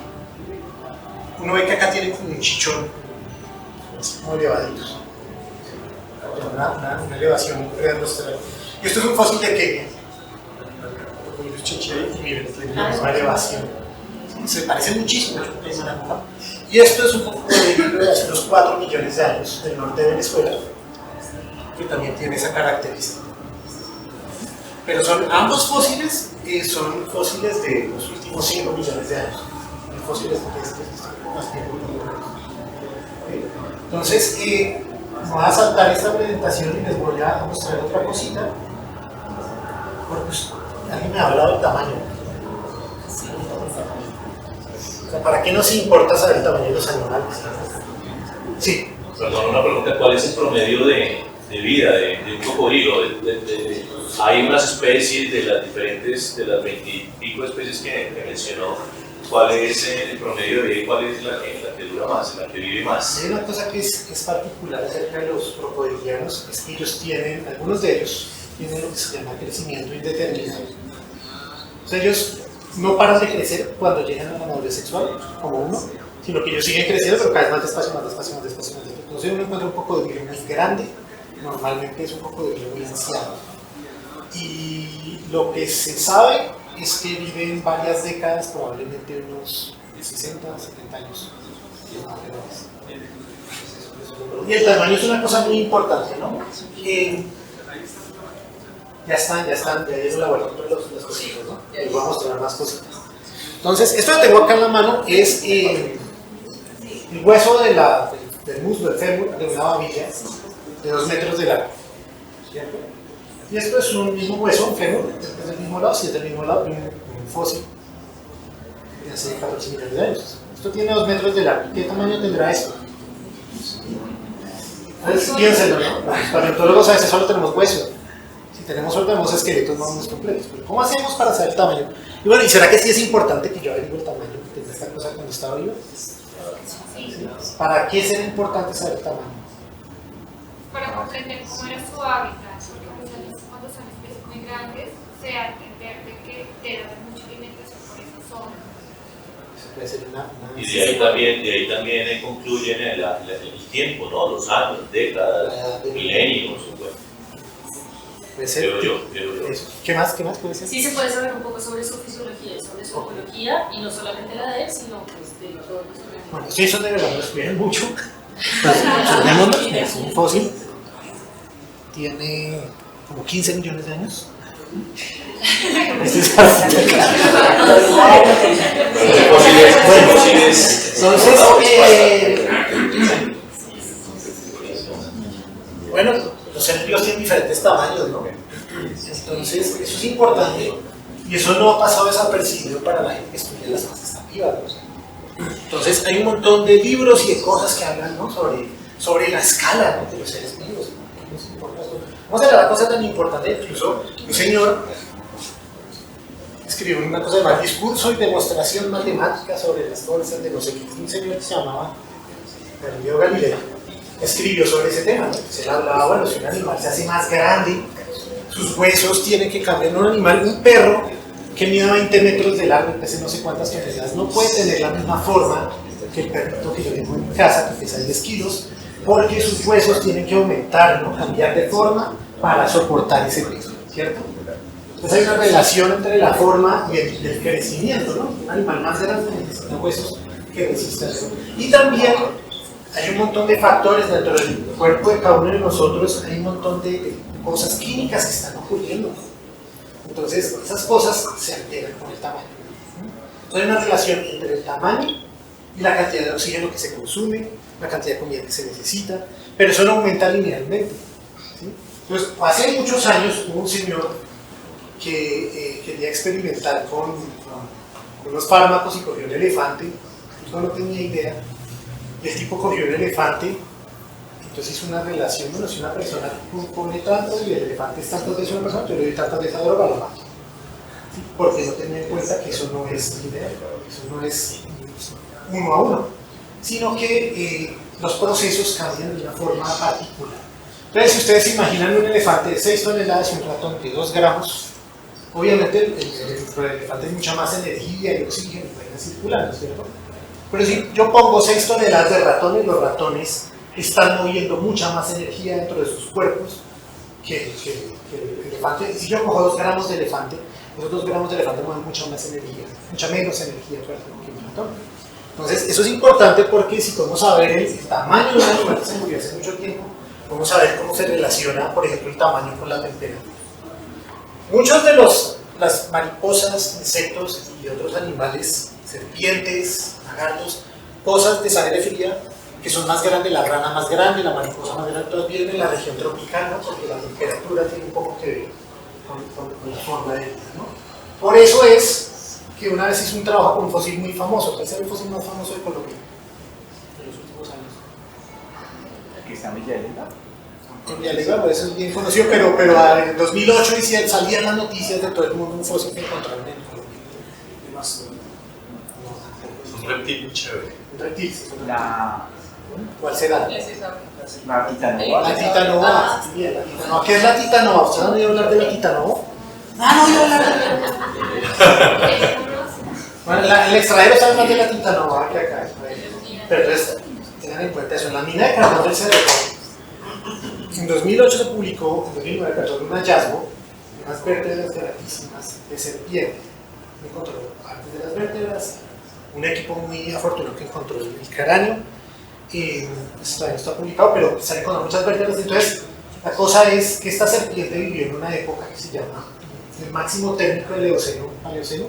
uno ve que acá tiene como un chichón, muy elevaditos. Una elevación rostral. Y esto es un fósil de Kenia. Cocodrilos chinchilla y miren, tiene la misma elevación. Se parece muchísimo a un caimán aguja. Y esto es un cocodrilo de hace unos 4 millones de años del norte de Venezuela, que también tiene esa característica. Pero son ambos fósiles, son fósiles de los últimos 5 millones de años. Fósiles de más tiempo. Entonces, voy a saltar esta presentación y les voy a mostrar otra cosita. Porque pues, alguien me ha hablado del tamaño. O sea, ¿para qué nos importa saber el tamaño de los animales? Sí. Perdón, una pregunta: ¿cuál es el promedio de vida de un cocodrilo? Hay unas especies de las diferentes, de las 20 y pico especies que mencionó. ¿Cuál es el promedio de vida y cuál es la que dura más, la que vive más? Hay una cosa que es particular acerca de los crocodilianos, es que ellos tienen, algunos de ellos, tienen lo que se llama crecimiento indeterminado. O sea, ellos no paran de crecer cuando llegan a la madurez sexual, como uno, sino que ellos siguen creciendo, pero cada vez más despacio, más despacio, más despacio, más despacio. Entonces uno encuentra un cocodrilo muy grande, normalmente es un cocodrilo muy anciano. Y lo que se sabe es que viven varias décadas, probablemente unos 60 o 70 años. Y el tamaño es una cosa muy importante, ¿no? Ya dieron la vuelta por las cositas, ¿no? Les voy a mostrar más cositas. Entonces, esto que tengo acá en la mano es el hueso del muslo, del fémur, de una babilla de 2 metros de largo, ¿cierto? Y esto es un mismo hueso, un fémur, es del mismo lado, si es del mismo lado, un fósil de hace 14 millones de años. Esto tiene 2 metros de largo. ¿Qué tamaño tendrá esto? Pues piénsenlo, ¿no? Los paleontólogos a veces solo tenemos huesos. Si tenemos solo tenemos esqueletos más completos. Pero ¿cómo hacemos para saber el tamaño? Y bueno, ¿y será que sí es importante que yo averigüe el tamaño de esta cosa cuando estaba viva? ¿Para qué será importante saber el tamaño? Para comprender cómo era su hábitat, porque cuando son especies muy grandes, se da a entender de que debe haber mucha alimentación por esa zona. Eso puede ser una Y de ahí también concluyen el tiempo, ¿no? Los años, décadas, milenios. Bueno, puede ser. creo yo. Eso. ¿Qué más puede ser? Sí se puede saber un poco sobre su fisiología, sobre su ecología, y no solamente la de él, sino pues, de todos los organismos. Bueno, sí, eso de verdad nos cuidan mucho. Observémoslo, es un fósil. Tiene como 15 millones de años. Este es bueno, los seres vivos tienen diferentes tamaños, ¿no? Entonces, eso es importante y eso no ha pasado desapercibido para la gente que estudia las fases activas, ¿no? Entonces, hay un montón de libros y de cosas que hablan, ¿no? sobre la escala, ¿no? de los seres vivos, ¿no? ¿Cómo será la cosa tan importante? Incluso un señor escribió una cosa llamada Discurso y Demostración Matemática sobre las fuerzas de los equipos. Un señor que se llamaba Galileo Galilei escribió sobre ese tema, ¿no? Se hablaba, bueno, si un animal se hace más grande, sus huesos tienen que cambiar. Un animal, un perro que mida 20 metros de largo y pese no sé cuántas toneladas, no puede tener la misma forma que el perrito que yo tengo en mi casa, que pesa 10 kilos, porque sus huesos tienen que aumentar, ¿no? Cambiar de forma para soportar ese peso, ¿cierto? Entonces hay una relación entre la forma y el crecimiento, ¿no? Un animal más grande necesita huesos que resistan eso. Y también hay un montón de factores dentro del cuerpo de cada uno de nosotros, hay un montón de cosas químicas que están ocurriendo. Entonces esas cosas se alteran con el tamaño. Entonces hay una relación entre el tamaño y la cantidad de oxígeno que se consume, la cantidad de comida que se necesita, pero eso no aumenta linealmente, ¿sí? Entonces, hace muchos años hubo un señor que quería experimentar con unos fármacos y cogió un elefante. Yo no tenía idea. Y el tipo cogió un elefante, entonces hizo una relación. Bueno, si una persona pone tanto y el elefante es tantas veces una persona, yo le doy tantas veces a droga, lo mato. ¿Sí? Porque no tenía en cuenta que eso no es lineal, eso no es uno a uno, sino que los procesos cambian de una forma particular. Entonces, si ustedes se imaginan un elefante de 6 toneladas y un ratón de 2 gramos, obviamente el elefante tiene mucha más energía y oxígeno y circulando, ¿cierto? Pero si yo pongo 6 toneladas de ratones, los ratones están moviendo mucha más energía dentro de sus cuerpos que el elefante. Si yo cojo 2 gramos de elefante, esos 2 gramos de elefante mueven mucha más energía, mucha menos energía que un ratón. Entonces, eso es importante porque si podemos saber el tamaño de un animal que se murió hace mucho tiempo, podemos saber cómo se relaciona, por ejemplo, el tamaño con la temperatura. Muchos de las mariposas, insectos y otros animales, serpientes, lagartos, cosas de sangre fría, que son más grandes, la rana más grande, la mariposa más grande, todas viven en la región tropical, ¿no? Porque la temperatura tiene un poco que ver con la forma de vida, ¿no? Por eso es que una vez hice un trabajo con un fósil muy famoso. ¿Cuál es el fósil más famoso de Colombia en los últimos años? Aquí está Villalegua. Villalegua, pues eso es bien conocido, pero en 2008 salían las noticias de todo el mundo un fósil que encontraron en Colombia. Un reptil muy chévere. Un reptil, sí. La ¿Cuál será? Titanova. La Titanova. Bien, la Titanova. ¿Qué es la Titanova? ¿Usted no oído hablar de la Titanova? No oído hablar de la Titanova. Bueno, el extranjero sabe más de la Titanova que acá. Pero entonces, tengan en cuenta eso. En la mina de carbón del Cerro, en 2008 se publicó, en 2009, perdón, un hallazgo de unas vértebras grandísimas de serpiente. Encontró partes de las vértebras, un equipo muy afortunado que encontró el cráneo. Esto todavía no está publicado, pero se han encontrado muchas vértebras. Entonces, la cosa es que esta serpiente vivió en una época que se llama el máximo térmico del Eoceno, Paleoceno,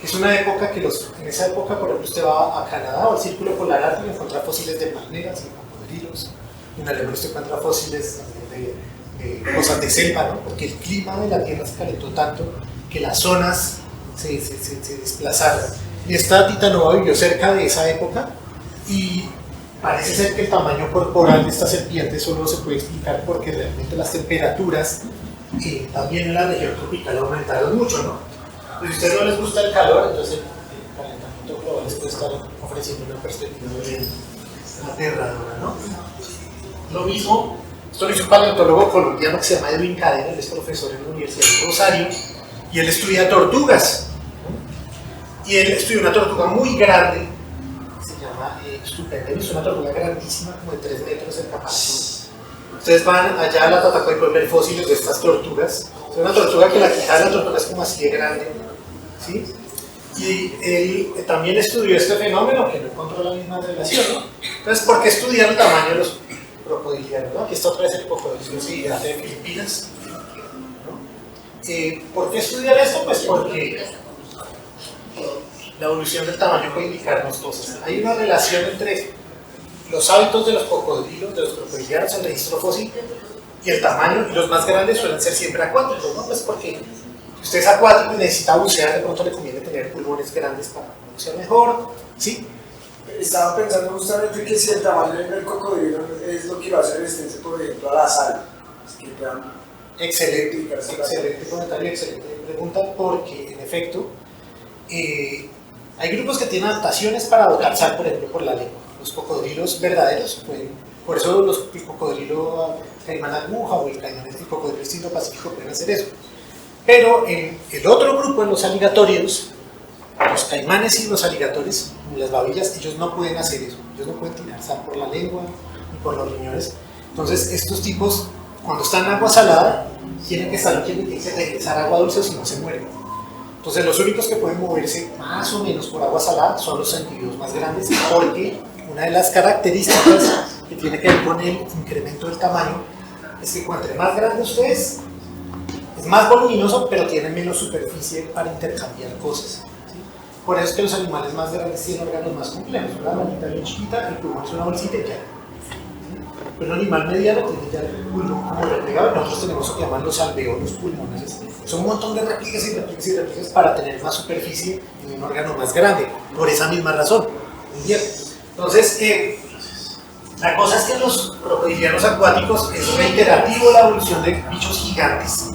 que es una época que en esa época, por ejemplo, usted va a Canadá o al Círculo Polar Ártico y encuentra fósiles de palmeras y cocodrilos. En Alemania usted encuentra fósiles de cosas de selva, ¿no? Porque el clima de la Tierra se calentó tanto que las zonas se desplazaron. Y esta Titanova vivió cerca de esa época y parece ser que el tamaño corporal de esta serpiente solo se puede explicar porque realmente las temperaturas también en la región tropical aumentaron mucho, ¿no? Pues si a ustedes no les gusta el calor, entonces el calentamiento global les puede estar ofreciendo una perspectiva bien aterradora, ¿no? Lo mismo, esto lo hizo un paleontólogo colombiano que se llama Edwin Cadena, él es profesor en la Universidad de Rosario y él estudia tortugas, ¿no? Y él estudió una tortuga muy grande, se llama Stupendem, es una tortuga grandísima, como de 3 metros en capacidad. Ustedes van allá a la Tatacoa y pueden ver fósiles de estas tortugas. Es una tortuga que la quijada de la tortuga es como así de grande, ¿sí? Y él también estudió este fenómeno que no encontró la misma relación, ¿no? Entonces, ¿por qué estudiar el tamaño de los crocodilianos, ¿no? Aquí está otra vez el cocodrilo gigante de Filipinas, ¿no? ¿Por qué estudiar esto? Pues porque la evolución del tamaño puede indicarnos cosas. Hay una relación entre los hábitos de los cocodrilos, de los crocodilianos, el registro fósil y el tamaño, y los más grandes suelen ser siempre acuáticos, ¿no? Pues porque si usted es acuático y necesita bucear, de pronto le conviene tener pulmones grandes para bucear mejor, ¿sí? Estaba pensando justamente que si el tamaño del cocodrilo es lo que va a hacer extenso, por ejemplo, a la sal, es que puedan Excelente comentario, excelente pregunta, porque en efecto hay grupos que tienen adaptaciones para calzar, por ejemplo, por la lengua. Los cocodrilos verdaderos, por eso el cocodrilo caimán aguja o el cocodrilo estilo pacífico pueden hacer eso. Pero en el otro grupo, en los aligatorios, los caimanes y los aligatores, las babillas, ellos no pueden hacer eso. Ellos no pueden tirar sal por la lengua ni por los riñones. Entonces, estos tipos, cuando están en agua salada, tienen que regresar agua dulce o si no se mueren. Entonces, los únicos que pueden moverse más o menos por agua salada son los anfibios más grandes, porque una de las características que tiene que ver con el incremento del tamaño es que cuanto más grande ustedes, es más voluminoso, pero tienen menos superficie para intercambiar cosas. ¿Sí? Por eso es que los animales más grandes tienen órganos más complejos. Una manita bien chiquita, el pulmón es una bolsita y ya. Pero un animal mediano tiene ya el pulmón como replegado, y nosotros tenemos lo que llaman los alveolos pulmonares. Son un montón de réplicas y réplicas y réplicas para tener más superficie en un órgano más grande, por esa misma razón. Bien. Entonces, la cosa es que en los crocodilianos acuáticos es reiterativo la evolución de bichos gigantes.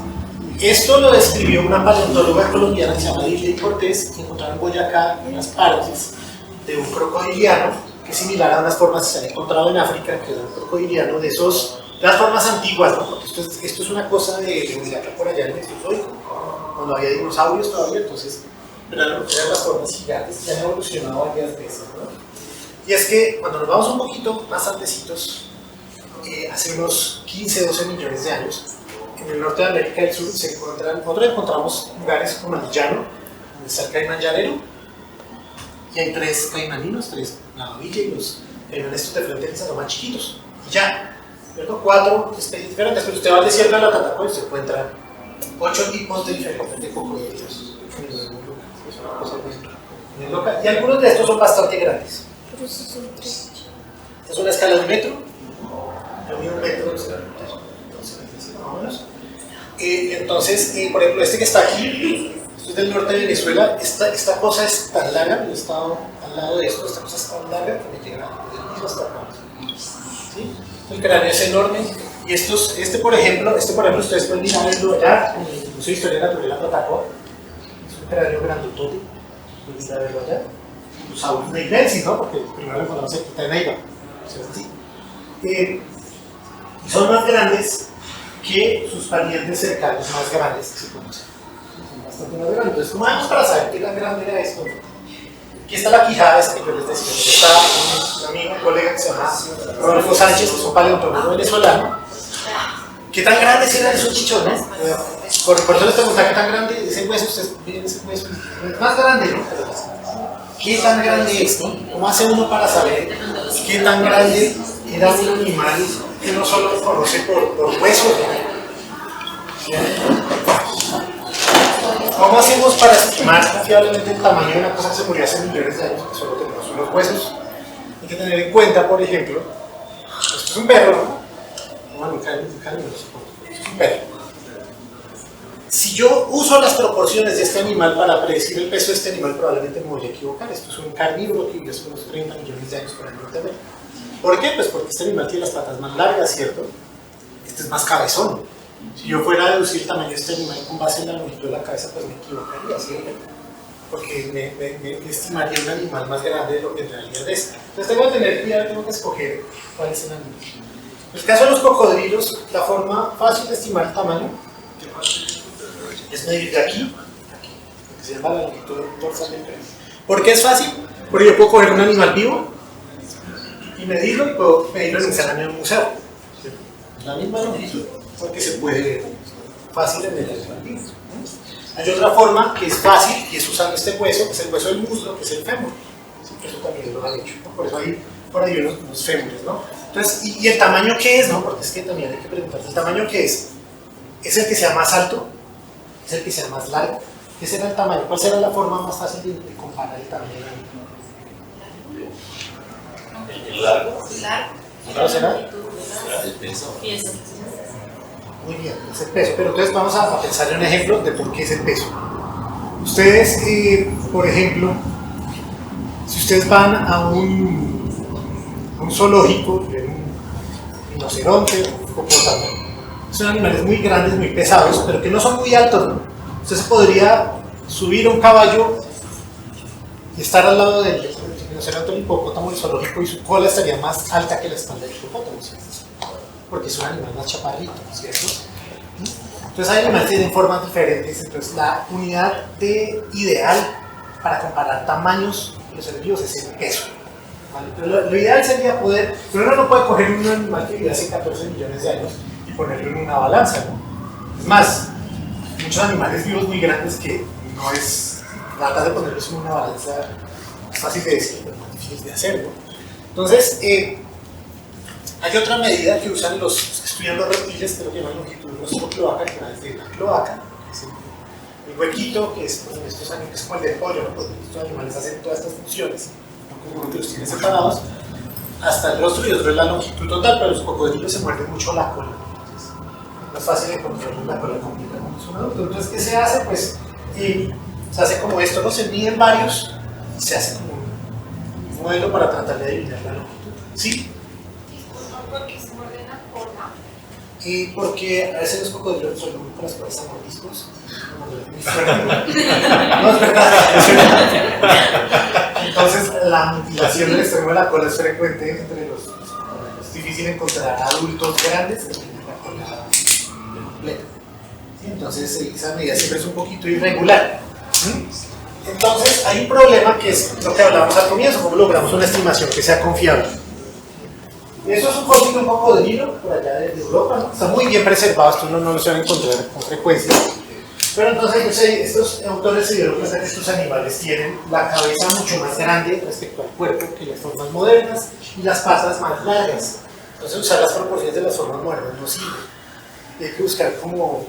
Esto lo describió una paleontóloga colombiana que se llama Diley Cortés, que encontraron en Boyacá unas partes de un crocodiliano que es similar a unas formas que se han encontrado en África, que es un crocodiliano de las formas antiguas, ¿no? Porque esto es una cosa de Boyacá por allá en el Mesozoico, cuando había dinosaurios todavía, entonces eran las formas gigantes que han evolucionado varias veces, ¿no? Y es que cuando nos vamos un poquito más antecitos, hace unos 15, 12 millones de años, en el norte de América del Sur nosotros encontramos lugares como el llano, donde está el caimán llanero, y hay 3 caimaninos, la babilla y los caimanes estos de frente son más chiquitos, y ya, ¿cierto? 4 especies diferentes, pero usted va al desierto de la Tatacoa y se encuentra 8 tipos de diferentes de cocodrilos en el mismo lugar. Es una cosa muy loca, y algunos de estos son bastante grandes. Es una escala de 1 metro, yo mido 1 metro, entonces, más o menos. Entonces, por ejemplo, este que está aquí, esto es del norte de Venezuela, esta cosa es tan larga, yo he estado al lado de esto, esta cosa es tan larga que me llega del piso hasta acá. ¿Sí? El cráneo es enorme, y este por ejemplo, ustedes pueden ir a verlo allá, en el Museo de Historia Natural de la Tatacoa, es un cráneo grandotote, pueden ir a verlo allá. Los sauros neidensis, ¿no? Porque primero lo encontramos en Neiva, ¿sí? Y son más grandes que sus parientes cercanos más grandes que se conocen. Son bastante más grandes. Entonces, ¿cómo vamos para saber qué tan grande era esto? Aquí está la quijada esa que yo les decía. Aquí está un amigo, un colega que se llama Rodolfo Sánchez, que es un paleontólogo venezolano. ¿Qué tan grandes eran esos chichones? Por eso les preguntaba qué tan grande ese hueso. Ustedes miren ese hueso. Es más grande, ¿no? ¿Qué tan grande es? ¿No? ¿Cómo hace uno para saber qué tan grande era un animal que no solo lo conoce por huesos? ¿Cómo hacemos para estimar confiablemente el tamaño de una cosa que se murió hace millones de años, que solo tenemos unos huesos? Hay que tener en cuenta, por ejemplo, esto es un perro, ¿no? Bueno, nunca es un perro. Si yo uso las proporciones de este animal para predecir el peso de este animal, probablemente me voy a equivocar. Esto es un carnívoro que vivió hace unos 30 millones de años por el norte de América. ¿Por qué? Pues porque este animal tiene las patas más largas, ¿cierto? Este es más cabezón. Si yo fuera a deducir el tamaño de este animal con base en la longitud de la cabeza, pues me equivocaría, ¿cierto? Porque me estimaría un animal más grande de lo que en realidad es. Entonces tengo que tener cuidado, tengo que escoger cuál es el animal. En el caso de los cocodrilos, la forma fácil de estimar el tamaño es medir de aquí, que se llama la longitud dorsal del cráneo. ¿Por qué es fácil? Porque yo puedo coger un animal vivo y medirlo, y puedo medirlo en un cráneo en un museo. La misma longitud, porque se puede ver fácil en el animal vivo. Hay otra forma que es fácil, y es usando este hueso, que es el hueso del muslo, que es el fémur. Eso también lo han hecho, ¿no? Por eso hay por ahí unos fémures, ¿no? Entonces, ¿y el tamaño qué es? ¿No? Porque es que también hay que preguntarse, ¿el tamaño qué es? ¿Es el que sea más alto? ¿Es el que sea más largo? ¿Qué será el tamaño? ¿Cuál será la forma más fácil de comparar el tamaño del animal? ¿El largo? ¿Cuál será? El peso. Muy bien, es el peso. Pero entonces vamos a pensar en un ejemplo de por qué es el peso. Ustedes, por ejemplo, si ustedes van a un zoológico, ven un rinoceronte, un hipopótamo, Son animales muy grandes, muy pesados, pero que no son muy altos, ¿no? Usted se podría subir a un caballo y estar al lado del rinoceronte, el hipopótamo, el zoológico, y su cola estaría más alta que la espalda del hipopótamo, ¿cierto? Porque es un animal más chaparrito, ¿cierto? Entonces hay animales que tienen formas diferentes, entonces la unidad ideal para comparar tamaños de los seres vivos es el peso. ¿Vale? Pero lo ideal sería poder, pero uno no puede coger un animal que vive hace 14 millones de años y ponerlo en una balanza, ¿no? Es más, muchos animales vivos muy grandes que no es, tratar de ponerlos en una balanza es fácil de decir, pero más difícil de hacer, ¿no? Entonces, hay otra medida que usan los que estudian los reptiles, que lo llaman longitud rostro-cloaca, que va desde la cloaca, que es el huequito, que es, pues, en estos animales, que es como el del pollo, ¿no? Pues estos animales hacen todas estas funciones, como uno que los tiene separados, hasta el rostro, y otro es la longitud total, pero los cocodrilos se muerden mucho la cola. Entonces, no es fácil encontrar la cola completa como es un adulto. Entonces, ¿qué se hace? Pues se hace como esto, ¿no? Se miden varios y se hace como un modelo para tratar de adivinar la longitud. ¿Sí? ¿Por qué se muerden la cola? Porque a veces los cocodrilos son muy para las cosas a mordiscos. No, es verdad. Entonces, la mutilación del extremo de la cola es frecuente entre los. Es difícil encontrar adultos grandes que tengan la cola completa. ¿Sí? Entonces, esa medida siempre es un poquito irregular. ¿Sí? Entonces, hay un problema que es lo que hablábamos al comienzo: cómo logramos una estimación que sea confiable. Eso es un fósil un cocodrilo por allá de Europa, ¿no? Está muy bien preservado, esto no lo se va a encontrar con frecuencia. Pero entonces estos autores se dieron cuenta que estos animales tienen la cabeza mucho más grande respecto al cuerpo que las formas modernas y las patas más largas. Entonces usar las proporciones de las formas modernas no sirve. Hay que buscar como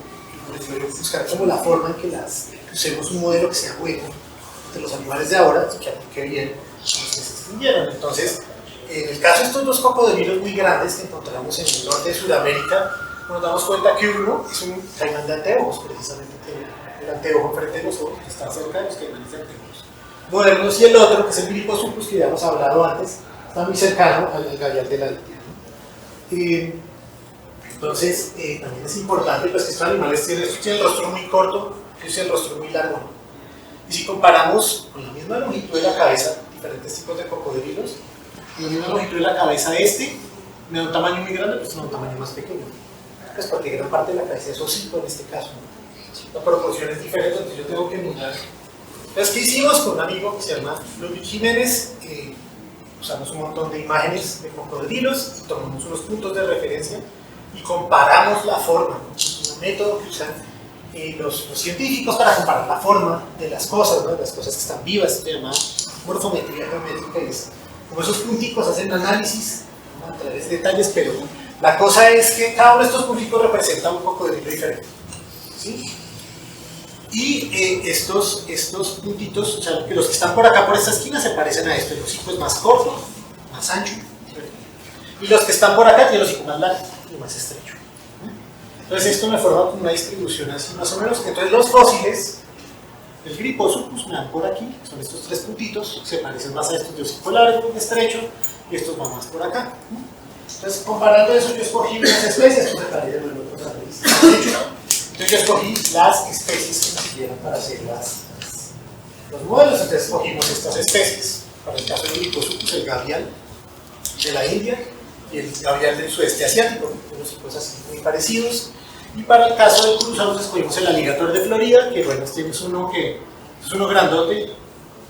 la forma en que usemos un modelo que sea bueno de los animales de ahora y que aplique bien a los que se extinguieron. Entonces, en el caso de estos dos cocodrilos muy grandes que encontramos en el norte de Sudamérica, nos damos cuenta que uno es un caimán de anteojos, precisamente tiene el anteojo frente a los ojos, que está cerca de los caimanes de anteojos modernos, y el otro, que es el Gryposuchus, que ya hemos hablado antes, está muy cercano al gavial de la India, ¿no? Entonces, también es importante pues, que estos animales tienen el rostro muy corto, y el rostro muy largo, ¿no? Y si comparamos con la misma longitud de la cabeza, diferentes tipos de cocodrilos, la misma longitud de la cabeza me da un tamaño muy grande, pues me da un tamaño más pequeño. Pues porque gran parte de la cabeza es hocico en este caso, ¿no? La proporción es diferente, entonces yo tengo que mirar. Entonces, ¿qué hicimos con un amigo que se llama Ludwig Jiménez? Usamos un montón de imágenes de cocodrilos y tomamos unos puntos de referencia y comparamos la forma, ¿no? Es un método que usan los científicos para comparar la forma de las cosas, ¿no? Las cosas que están vivas, se llama morfometría geométrica, y es como esos punticos hacen análisis, no voy a entrar en detalles, pero la cosa es que cada uno de estos punticos representa un cocodrilo diferente, ¿sí? Y estos puntitos, o sea, que los que están por acá, por esta esquina, se parecen a esto. El hocico es más corto, más ancho, y los que están por acá tienen el hocico más largo y más estrecho. Entonces esto me forma como una distribución así más o menos. Entonces los fósiles del Gryposuchus me dan por aquí, son estos tres puntitos, se parecen más a estos de hocico largo, estrecho, y estos van más por acá. Entonces, comparando eso, yo escogí unas especies, esto se parece a los otros análisis. Entonces yo escogí las especies que nos sirvieron para hacer los modelos. Entonces escogimos estas especies. Para el caso del Gryposuchus, el gavial de la India y el gavial del sudeste asiático, unos tipos así muy parecidos. Y para el caso del cruzado escogimos el alligator de Florida, que bueno, este es uno grandote,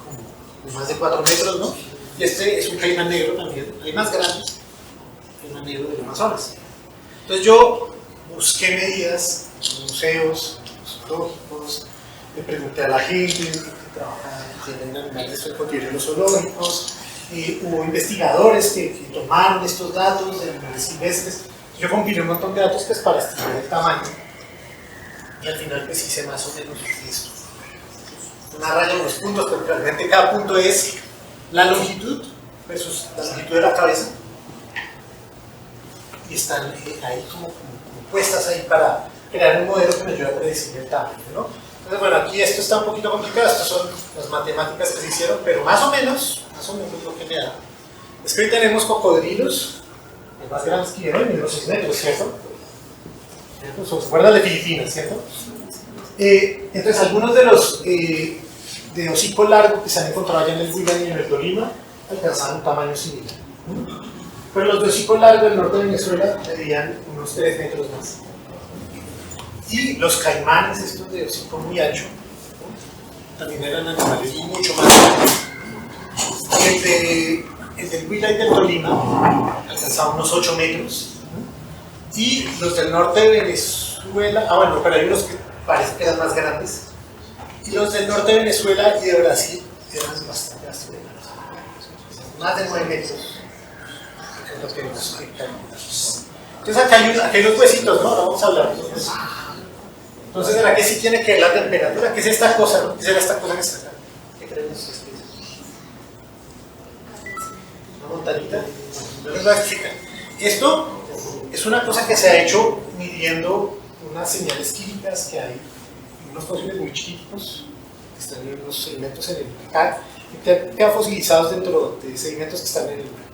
como de más de 4 metros, ¿no? Y este es un caimán negro también, hay más grandes, caimán negro del Amazonas. Entonces yo busqué medidas en museos, zoológicos, le pregunté a la gente que trabaja en animales en los zoológicos, hubo investigadores que tomaron estos datos de animales silvestres. Yo compilé un montón de datos que es para estimar el tamaño, y al final pues hice más o menos esto. Una raya, unos puntos, pero realmente cada punto es la longitud versus la longitud de la cabeza, y están ahí como puestas ahí para crear un modelo que me ayude a predecir el tamaño, ¿no? Entonces bueno, aquí esto está un poquito complicado, estas son las matemáticas que se hicieron, pero más o menos lo que me da. Es que hoy tenemos cocodrilos, los más grandes que vieron, de los 6 metros, ¿cierto? ¿Se acuerdan de Filipinas, cierto? Entonces, algunos de los de hocico largo que se han encontrado allá en el Huila y en el Tolima alcanzaban un tamaño similar. Pero los de hocico largo del norte de Venezuela medían unos 3 metros más. Y los caimanes, estos de hocico muy ancho, también eran animales mucho más grandes. El del Huila y del Tolima alcanzaba unos 8 metros. Y los del norte de Venezuela, bueno, pero hay unos que parecen que eran más grandes. Y los del norte de Venezuela y de Brasil eran bastante grandes, más de 9 metros. Es lo que nos calculamos. Entonces acá hay unos huesitos, ¿no? Vamos a hablar de eso. Entonces, ¿será que sí tiene que ver la temperatura? ¿Qué es esta cosa, no? ¿Qué será esta cosa que está acá? ¿Qué creen ustedes? ¿Una montañita? Yo les voy a explicar. Esto es una cosa que se ha hecho midiendo unas señales químicas que hay en unos fósiles muy chiquitos que están en unos sedimentos en el mar, que quedan fosilizados dentro de sedimentos que están en el mar.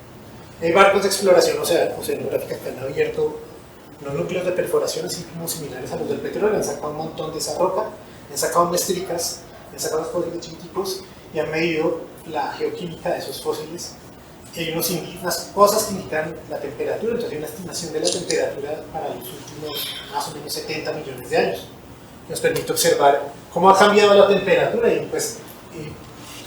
Hay barcos de exploración oceanográfica que han abierto unos núcleos de perforación así como similares a los del petróleo, han sacado un montón de esa roca, han sacado muestricas, han sacado los fósiles chiquiticos y han medido la geoquímica de esos fósiles. Y hay unas cosas que indican la temperatura, entonces hay una estimación de la temperatura para los últimos más o menos 70 millones de años. Nos permite observar cómo ha cambiado la temperatura y pues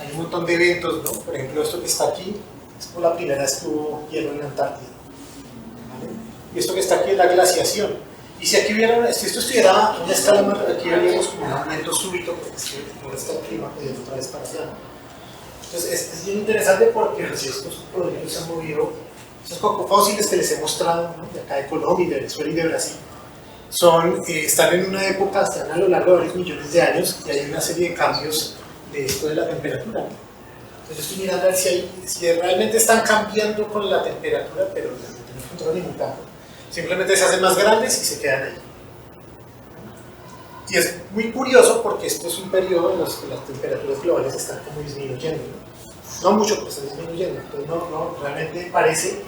hay un montón de eventos, ¿no? Por ejemplo, esto que está aquí es por la primera vez que hubo hielo en la Antártida. ¿Vale? Y esto que está aquí es la glaciación. Y si aquí hubiera, si esto estuviera en una escala más, aquí veríamos como un aumento súbito porque no está el clima pidiendo otra vez para allá. Entonces es bien interesante porque si estos productos se han movido, esos cocofósiles que les he mostrado, ¿no? De acá de Colombia, de Venezuela y de Brasil, están en una época, están a lo largo de varios millones de años y hay una serie de cambios de esto de la temperatura. Entonces estoy mirando a ver si realmente están cambiando con la temperatura, pero realmente no controlan ningún cambio. Simplemente se hacen más grandes y se quedan ahí. Y es muy curioso porque esto es un periodo en el que las temperaturas globales están como disminuyendo. No mucho, pero están disminuyendo. Entonces no, realmente parece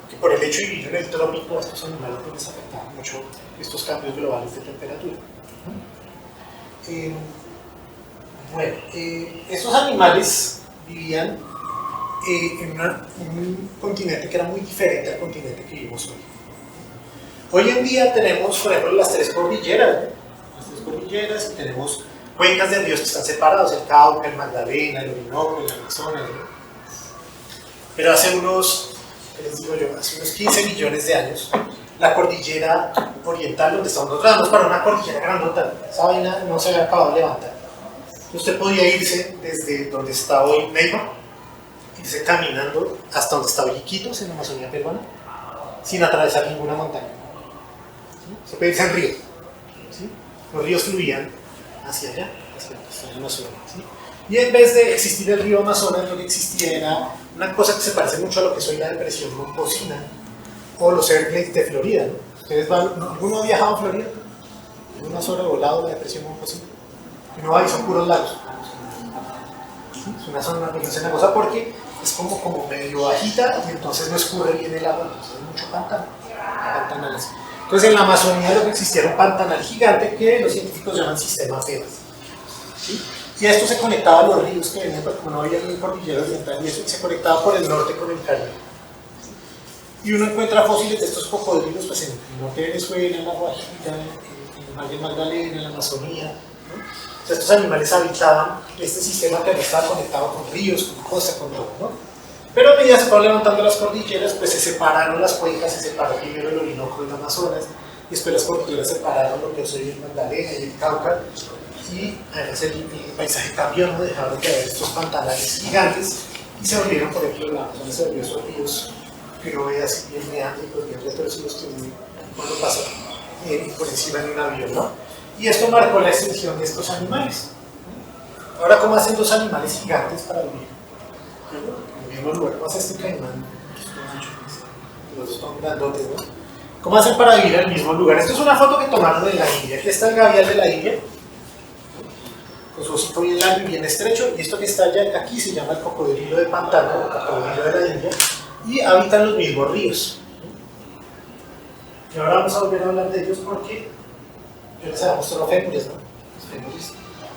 que por el hecho de vivir en el trópico, estos animales no les afectan mucho estos cambios globales de temperatura. Estos animales vivían en un continente que era muy diferente al continente que vivimos hoy. Hoy en día tenemos, por ejemplo, las 3 cordilleras, ¿no? Cordilleras y tenemos cuencas de ríos que están separados, el Cauca, el Magdalena, el Orinoco, el Amazonas, ¿no? Pero hace unos 15 millones de años, la cordillera oriental, donde estamos nosotros, para una cordillera grandota, esa vaina no se había acabado de levantar. Usted podía irse desde donde está hoy Neiva, irse caminando hasta donde está hoy Iquitos, en la Amazonía peruana, sin atravesar ninguna montaña. ¿Sí? Se puede irse en río. ¿Sí? Los ríos fluían hacia allá, hacia el Amazonas. ¿Sí? Y en vez de existir el río Amazonas, lo que existía era una cosa que se parece mucho a lo que es hoy la depresión Momposina o los Everglades de Florida. ¿No? ¿Ustedes ¿Alguno ha viajado a Florida? ¿Algunas horas volado la depresión Momposina? No hay, son puros lagos. ¿Sí? Es una zona que no es una cosa porque es como medio bajita y entonces no escurre bien el agua, entonces hay mucho pantanales. Entonces en la Amazonía lo que existía era un pantanal gigante que los científicos llaman sistema Tebas. ¿Sí? Y a esto se conectaba a los ríos que venían, porque no había ni cordillera oriental y eso se conectaba por el norte con el Caribe. Y uno encuentra fósiles de estos cocodrilos pues, en el norte de Venezuela, en la Guajira, en el Valle Magdalena, en la Amazonía. ¿No? O sea, estos animales habitaban este sistema que estaba conectado con ríos, con costas, con todo. ¿No? Pero a medida que se fueron levantando las cordilleras, pues se separaron las cuencas, se separó primero el Orinoco y el Amazonas, y después las cordilleras separaron lo que es hoy el Magdalena y el Cauca, y además el paisaje cambió, ¿no? Dejaron de haber estos pantanales gigantes y se volvieron, por ejemplo, el Amazonas se volvió esos ríos que uno ve así bien meandricos, bien retorcidos que cuando pasa por encima de un avión, ¿no? Y esto marcó la extinción de estos animales. Ahora, ¿cómo hacen dos animales gigantes para vivir? En el mismo lugar, ¿cómo hace este caimán? Los dos son grandotes, ¿no? ¿Cómo hacen para vivir en el mismo lugar? Esto es una foto que tomaron de la India. Aquí está el gavial de la India, con su hocico bien largo y bien estrecho, y esto que está allá aquí se llama el cocodrilo de pantano, o cocodrilo de la India, y habitan los mismos ríos. Y ahora vamos a volver a hablar de ellos porque yo les había mostrado fémures, ¿no? Los fémures.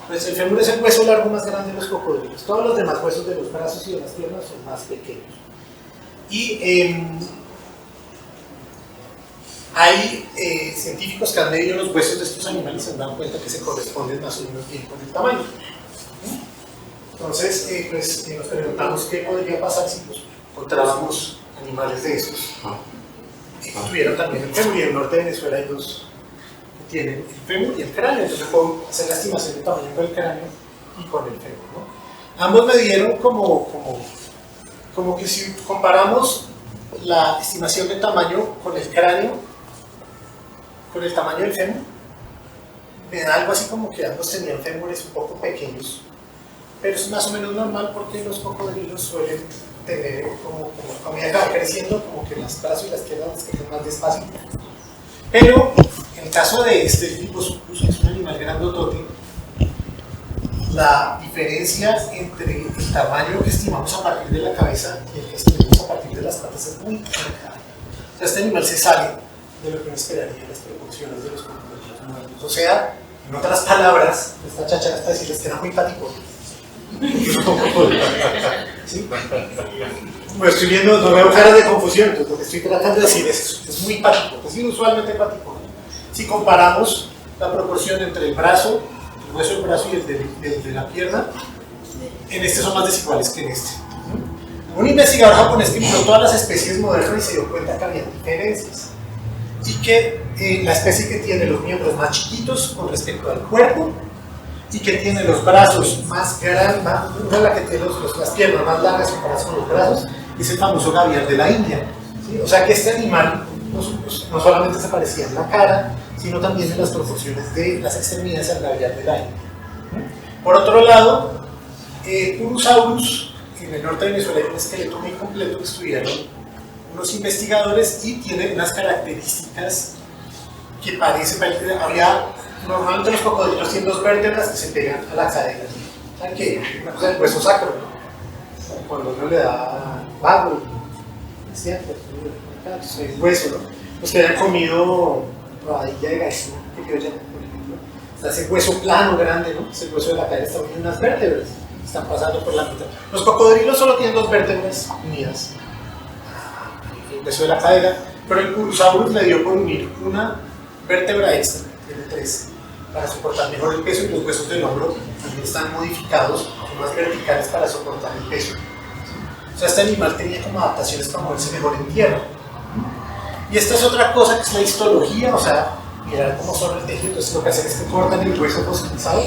Pues el fémur es el hueso largo más grande de los cocodrilos. Todos los demás huesos de los brazos y de las piernas son más pequeños. Y hay científicos que han medido los huesos de estos animales y se han dado cuenta que se corresponden más o menos bien con el tamaño. Entonces, pues, nos preguntamos qué podría pasar si pues, encontrábamos animales de estos que tuvieran también el fémur. Y en el norte de Venezuela hay dos que tienen el fémur y el cráneo. Entonces puedo hacer la estimación de tamaño con el cráneo y con el fémur, ¿no? Ambos me dieron como que si comparamos la estimación de tamaño con el cráneo, con el tamaño del fémur, me da algo así como que ambos tenían fémures un poco pequeños, pero es más o menos normal porque los cocodrilos suelen tener como a medida que van creciendo, como que los brazos y las piernas crecen más despacio. Pero en el caso de este tipo, que es un animal grandotote, la diferencia entre el tamaño que estimamos a partir de la cabeza y el que estimamos a partir de las patas es muy marcada. O sea, este animal se sale de lo que uno esperaría de las proporciones de los cocodrilos modernos. O sea, en otras palabras, esta cháchara está diciendo que era muy paticote. ¿Sí? Bueno, estoy viendo, no veo caras de confusión, entonces lo que estoy tratando de decir es muy paticote, es inusualmente paticote. Si comparamos la proporción entre el brazo, el hueso del brazo y el de la pierna, en este son más desiguales que en este. Un investigador japonés que miró todas las especies modernas y se dio cuenta que había diferencias y que la especie que tiene los miembros más chiquitos con respecto al cuerpo y que tiene los brazos más grandes, la que tiene las piernas más largas comparadas con los brazos, es el famoso gavial de la India, ¿sí? O sea que este animal no solamente se parecía en la cara, sino también en las proporciones de las extremidades al gavial de la India. Por otro lado, Purusaurus, en el norte de Venezuela hay un esqueleto muy completo que estudiaron unos investigadores y tiene unas características que parecen, normalmente los cocodrilos tienen dos vértebras que se pegan a la cadera. ¿Saben qué? Una cosa del hueso sacro, ¿no? Cuando uno le da vago, es cierto, el hueso, ¿no? Los que hayan comido rodilla de gallina, que quedó ya, por ejemplo, está ese hueso plano grande, ¿no? Es el hueso de la cadera, está unido unas vértebras, están pasando por la mitad. Los cocodrilos solo tienen dos vértebras unidas, el hueso de la cadera, pero el Purusaurus le dio por unir una vértebra extra, tiene tres, para soportar mejor el peso, y los huesos del hombro también están modificados, son más verticales para soportar el peso. O sea, este animal tenía como adaptaciones para moverse mejor en tierra. Y esta es otra cosa que es la histología, o sea, mirar cómo son el tejido. Entonces lo que hacen es que cortan el hueso fossilizado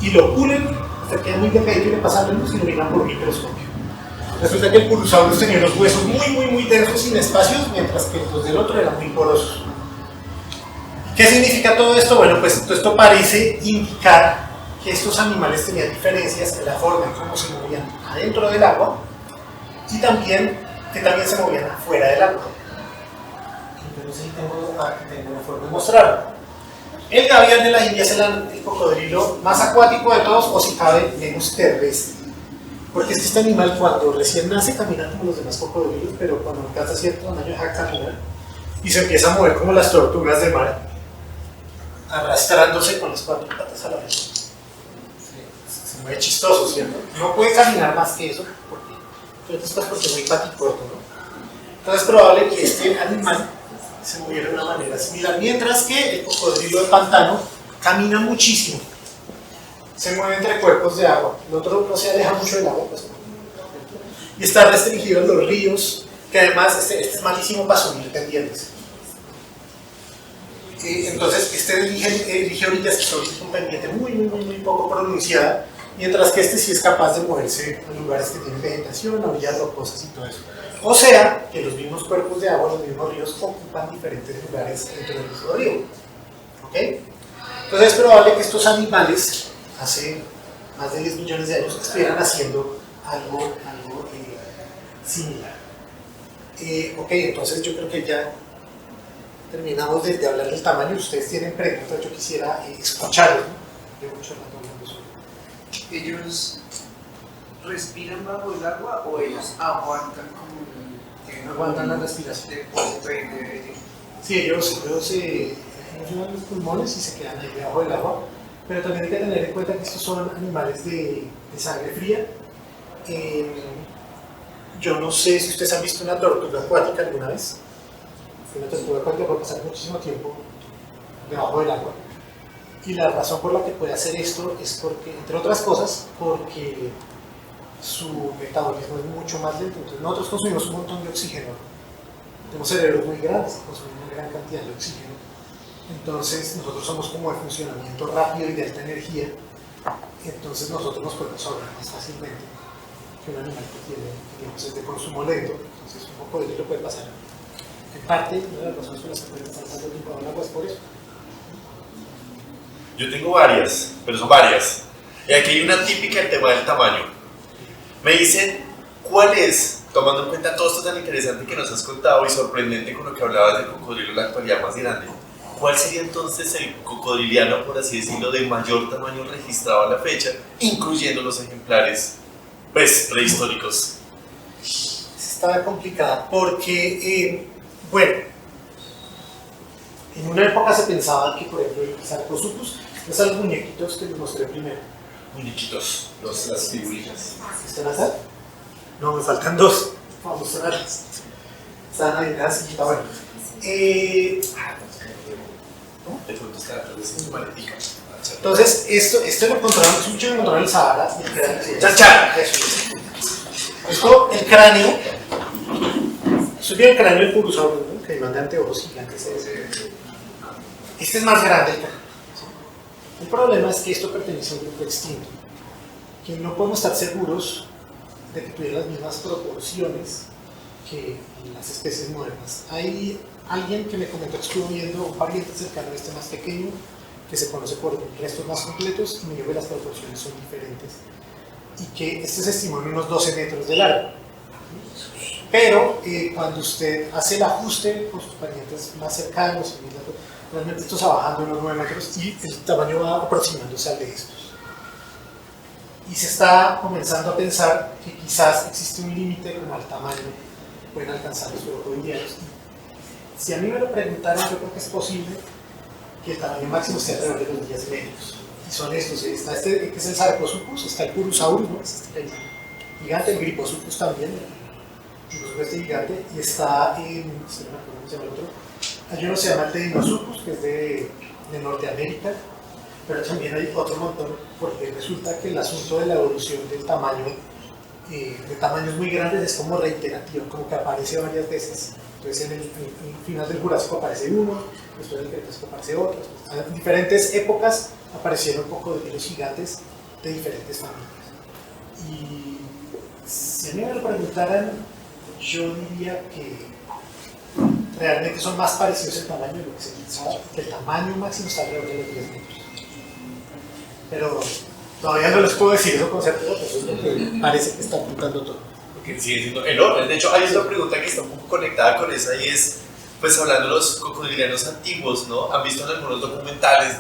y lo pulen hasta que queda muy delgadito y le pasan la luz y lo miran por microscopio. Resulta que el Purusaurus tenía los huesos muy densos, sin espacios, mientras que los del otro eran muy porosos. ¿Qué significa todo esto? Bueno, pues esto parece indicar que estos animales tenían diferencias en la forma en cómo se movían adentro del agua y también que también se movían afuera del agua. Entonces tengo la forma de mostrarlo. El gavial de la India es el cocodrilo más acuático de todos, o si cabe, menos terrestre. Porque este animal cuando recién nace camina como los demás cocodrilos, pero cuando alcanza cierto tamaño deja de caminar y se empieza a mover como las tortugas de mar, arrastrándose con las cuatro patas a la vez. Se mueve chistoso, ¿cierto? No puede caminar más que eso, porque es muy paticorto, ¿no? Entonces es probable que este animal se moviera de una manera similar, mientras que el cocodrilo de pantano camina muchísimo, se mueve entre cuerpos de agua, el otro no se aleja mucho del agua, pues, y está restringido en los ríos, que además este es malísimo para subir pendientes. Entonces este elige orillas que son un pendiente muy poco pronunciada, mientras que este sí es capaz de moverse en lugares que tienen vegetación, a orillas rocosas y todo eso. O sea, que los mismos cuerpos de agua, los mismos ríos ocupan diferentes lugares dentro del mismo río. ¿Ok? Entonces es probable que estos animales, hace más de 10 millones de años, estuvieran haciendo algo similar. Ok, entonces yo creo que ya terminamos de hablar del tamaño. Ustedes tienen preguntas, yo quisiera escucharlos, ¿no? Llevo mucho rato hablando sobre ello. ¿Ellos respiran bajo el agua o ellos aguantan como aguantan la respiración? Depende. Sí, ellos funcionan los pulmones y se quedan ahí debajo del agua. Pero también hay que tener en cuenta que estos son animales de sangre fría. Yo no sé si ustedes han visto una tortuga acuática alguna vez. Una tortuga acuática puede pasar muchísimo tiempo debajo del agua. Y la razón por la que puede hacer esto es porque, entre otras cosas, porque su metabolismo es mucho más lento. Entonces nosotros consumimos un montón de oxígeno. Tenemos cerebros muy grandes, consumimos una gran cantidad de oxígeno. Entonces nosotros somos como de funcionamiento rápido y de alta energía. Entonces nosotros nos podemos ahorrar más fácilmente que un animal que tiene, digamos, es de consumo lento. Entonces un poco de ello puede pasar. En parte, una de las razones por las que pueden estar tanto tiempo en el agua es por eso. Yo tengo varias, pero son varias. Y aquí hay una típica, el tema del tamaño. Me dicen, ¿cuál es, tomando en cuenta todo esto tan interesante que nos has contado y sorprendente con lo que hablabas del cocodrilo en la actualidad más grande? ¿Cuál sería entonces el cocodriliano, por así decirlo, de mayor tamaño registrado a la fecha, incluyendo los ejemplares pues, prehistóricos? Está complicada porque, bueno, en una época se pensaba que, por ejemplo, el Sarcosuchus, esos son los muñequitos que les mostré primero. Muñequitos, las figuritas. ¿Están acá? No, me faltan dos. Vamos a mostrarlas. Están ahí, así, está bueno. De pronto está atrás de ese maletica. Entonces, esto lo encontraron, mucho lo encontraron en el Sahara. ¡Chan, chan! Esto, el cráneo. Esto tiene el cráneo del Purusaurio, ¿no? Que manda anteojos gigantes. Este es más grande el cráneo. El problema es que esto pertenece a un grupo extinto, que no podemos estar seguros de que tuviera las mismas proporciones que las especies modernas. Hay alguien que me comentó que estuvo viendo un pariente cercano a este más pequeño, que se conoce por restos más completos, y me dijo que las proporciones son diferentes, y que este se estimó en unos 12 metros de largo. Pero cuando usted hace el ajuste con sus parientes más cercanos, realmente esto está bajando unos 9 metros y el tamaño va aproximándose al de estos. Y se está comenzando a pensar que quizás existe un límite como al tamaño que pueden alcanzar los crocodilianos. Si a mí me lo preguntaran, yo creo que es posible que el tamaño máximo esté alrededor de los 10 metros. Y son estos, está este que es el Sarcosuchus, está el Purusaurus, ¿no? Este gigante, el Gryposuchus también, el Gryposuchus gigante, y está en, no me acuerdo cómo se llama el otro. Hay uno que se llama el Deinosuchus, que es de Norteamérica, pero también hay otro montón, porque resulta que el asunto de la evolución del tamaño, de tamaños muy grandes, es como reiterativo, como que aparece varias veces. Entonces en el final del Jurásico aparece uno, después del Cretácico aparece otro. En diferentes épocas aparecieron cocodrilos gigantes de diferentes familias. Y si a mí me lo preguntaran, yo diría que realmente son más parecidos en tamaño de lo que se pensaba, que el tamaño máximo está alrededor de los 10 metros. Pero todavía no les puedo decir eso con certeza, pero es lo que parece que está apuntando todo. Porque sigue siendo enorme. De hecho, hay otra pregunta que está un poco conectada con esa y es, pues hablando de los cocodrilianos antiguos, ¿no? ¿Han visto en algunos documentales?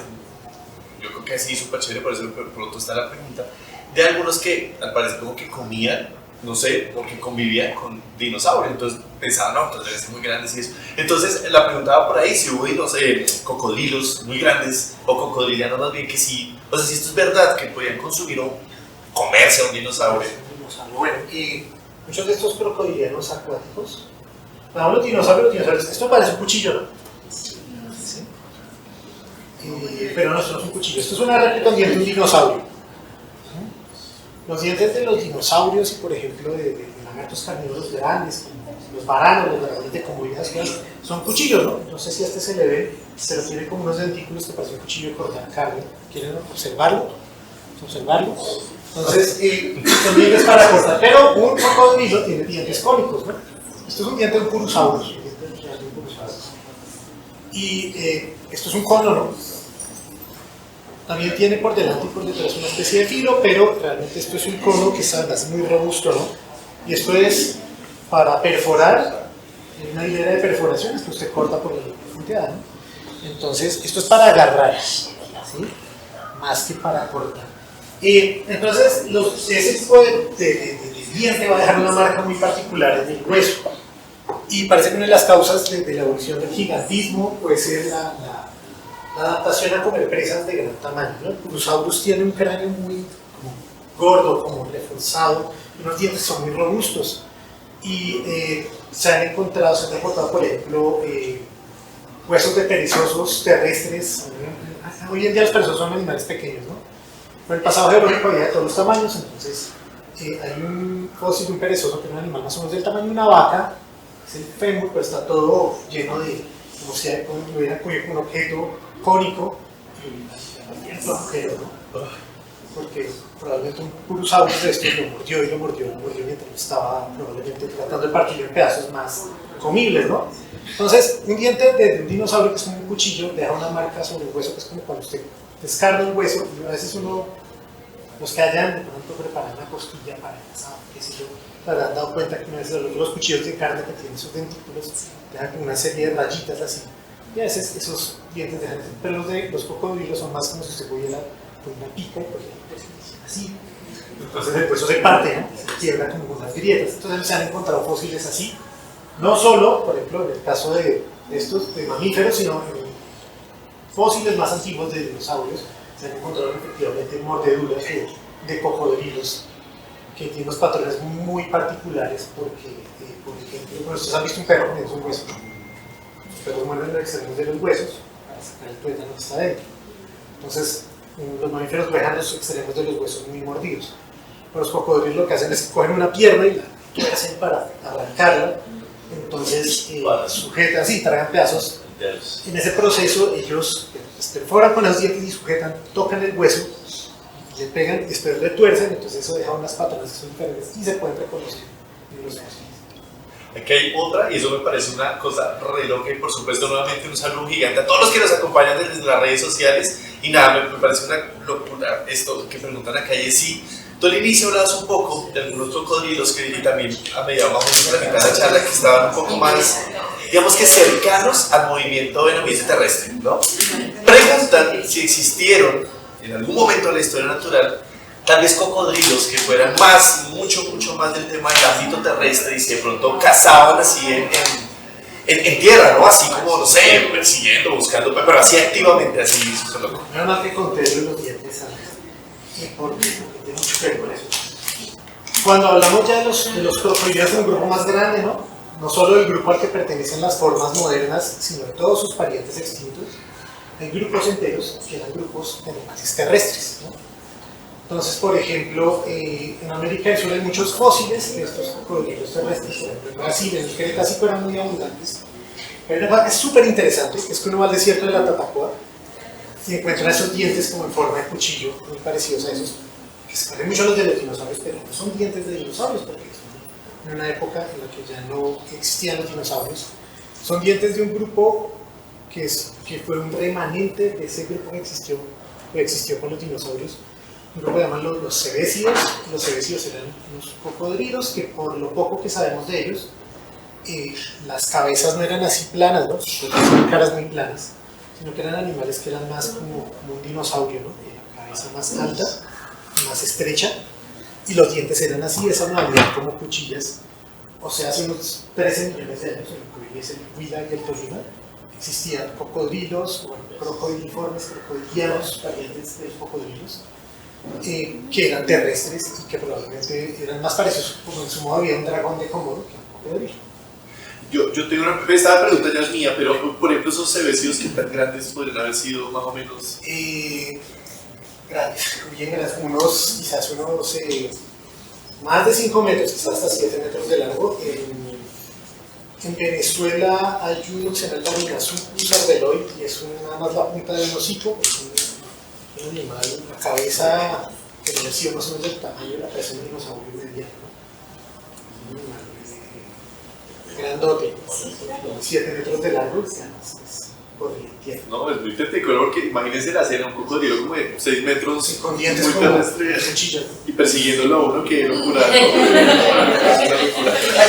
Yo creo que sí, súper chévere, por eso pronto está la pregunta, de algunos que al parecer como que comían, no sé, porque convivían con dinosaurios, entonces pensaban, no, entonces deben ser muy grandes y eso. Entonces la pregunta va por ahí, si hubo, no sé, cocodrilos muy grandes o cocodrilianos más bien que sí, o sea, si esto es verdad, que podían consumir o comerse a un dinosaurio. Bueno, y muchos de estos crocodilianos acuáticos, los dinosaurios, esto parece un cuchillo, ¿no? ¿Sí? Pero no, esto no es un cuchillo, esto es una réplica de un dinosaurio. Los dientes de los dinosaurios y, por ejemplo, de lagartos carnívoros grandes, como los varanos, los dragones de Komodo, son cuchillos, ¿no? No sé si a este se le ve, pero tiene como unos dentículos que parecen un cuchillo de cortar carne. ¿Quieren observarlo? Entonces, son dientes para cortar, pero un cocodrilo tiene dientes cónicos, ¿no? Esto es un diente de un Purusaurus. Y esto es un cono, ¿no? También tiene por delante y por detrás una especie de filo, pero realmente esto es un cono que es muy robusto, ¿no? Y esto es para perforar, en una hilera de perforaciones que usted corta por la profundidad, ¿no? Entonces, esto es para agarrar, ¿sí? Más que para cortar. Entonces, ese tipo de diente va a dejar una marca muy particular en el hueso. Y parece que una de las causas de la evolución del gigantismo puede ser la adaptación a comer presas de gran tamaño, ¿no? El Purosaurus tiene un cráneo muy como gordo, como reforzado, y unos dientes son muy robustos. Y se han reportado, por ejemplo, huesos de perezosos terrestres. Hoy en día los perezosos son animales pequeños, ¿no? Pero en el pasado geológico había de todos los tamaños, entonces hay un fósil de un perezoso que es un animal más o menos del tamaño de una vaca, es el fémur, pero está todo lleno de, como si hubiera un objeto cónico y un agujero, ¿no? Porque probablemente un Purosaurus de estos lo mordió mientras estaba probablemente tratando de partirlo en pedazos más comibles, ¿no? Entonces, un diente de un dinosaurio que es como un cuchillo deja una marca sobre el hueso, que es como cuando usted descarga un hueso, y a veces los que hayan de pronto preparado una costilla para el asado, qué sé yo, se habrán dado cuenta que a veces los cuchillos de carne que tienen sus dentículos dejan como una serie de rayitas así, y a veces esos dientes dejan, pero los cocodrilos son más como si usted pudiera con una pica y pues así, entonces el hueso se parte, ¿no? Se quiebra como con las grietas. Entonces se han encontrado fósiles así, no solo, por ejemplo, en el caso de estos de mamíferos, sino en fósiles más antiguos de dinosaurios se han encontrado efectivamente mordeduras de cocodrilos que tienen unos patrones muy particulares porque, por ejemplo, bueno, ustedes han visto un perro comiendo un hueso, los perros muerden los extremos de los huesos para sacar el tuétano que está dentro. Entonces, los mamíferos dejan los extremos de los huesos muy mordidos. Pero los cocodrilos lo que hacen es que cogen una pierna y la tuercen para arrancarla, entonces sujetan así, tragan pedazos. En ese proceso ellos perforan con los dientes y sujetan, tocan el hueso, le pegan y después le tuercen, entonces eso deja unas patrones que son diferentes y se pueden reconocer en los fósiles. Aquí hay otra, y eso me parece una cosa re loca, y por supuesto nuevamente un saludo gigante a todos los que nos acompañan desde las redes sociales. Y nada, me parece una locura esto que preguntan acá, y es si tú al inicio hablabas un poco de algunos cocodrilos que también a medida más o menos de la mitad de la charla, que estaban un poco más, digamos que cercanos al movimiento del ambiente terrestre, ¿no? Preguntan si existieron en algún momento de la historia natural tal vez cocodrilos que fueran mucho más del tema del ámbito terrestre y si de pronto cazaban así en tierra, ¿no? Así como, no sé, persiguiendo, buscando, pero así activamente, así, súper loco. Nada más que conté los dientes porque tiene mucho que ver con eso. Cuando hablamos ya de los crocodilios en un grupo más grande, ¿no? No solo el grupo al que pertenecen las formas modernas, sino de todos sus parientes extintos, hay grupos enteros que eran grupos de animales terrestres, ¿no? Entonces, por ejemplo, en América del Sur hay muchos fósiles de estos cocodrilos terrestres, por ejemplo en Brasil, en el Cretácico eran muy abundantes. Pero una cosa es súper interesante, es que uno va al desierto de la Tatacoa y encuentra esos dientes como en forma de cuchillo, muy parecidos a esos, que se parecen mucho a los de los dinosaurios, pero no son dientes de dinosaurios, porque son en una época en la que ya no existían los dinosaurios. Son dientes de un grupo que fue un remanente de ese grupo que existió con los dinosaurios. Un grupo que llaman los cebésidos. Los cebésidos eran unos cocodrilos que, por lo poco que sabemos de ellos, las cabezas no eran así planas, ¿no? Tenían caras muy planas, sino que eran animales que eran más como un dinosaurio, ¿no? La cabeza más alta, más estrecha, y los dientes eran así, de esa modalidad, como cuchillas. O sea, hace unos 13 millones de años, en lo que hoy es el Huila y el Tolima, existían cocodrilos, crocodiliformes, crocodilianos, parientes de los cocodrilos, que eran terrestres y que probablemente eran más parecidos, como en su modo había un dragón de Komodo que un cocodrilo. Yo tengo esta pregunta ya es mía, pero por ejemplo esos cebésidos que tan grandes podrían haber sido más o menos... Grandes, bien grandes, quizás unos más de 5 metros, quizás hasta 7 metros de largo. En Venezuela hay uno que se llama el Laminazu cerveloid y es nada más la punta de un hocico, es un animal, la cabeza que debe sido más o menos del tamaño de la cabeza de un dinosaurio mediano, ¿no? Un animal grandote, 7 metros de largo, y además es corriente. No, es muy tétrico, porque imagínense la escena, un cocodrilo como de 6 metros, sí, con dientes muy como terrestre, cuchillas, ¿no? y persiguiéndolo a uno, que locura.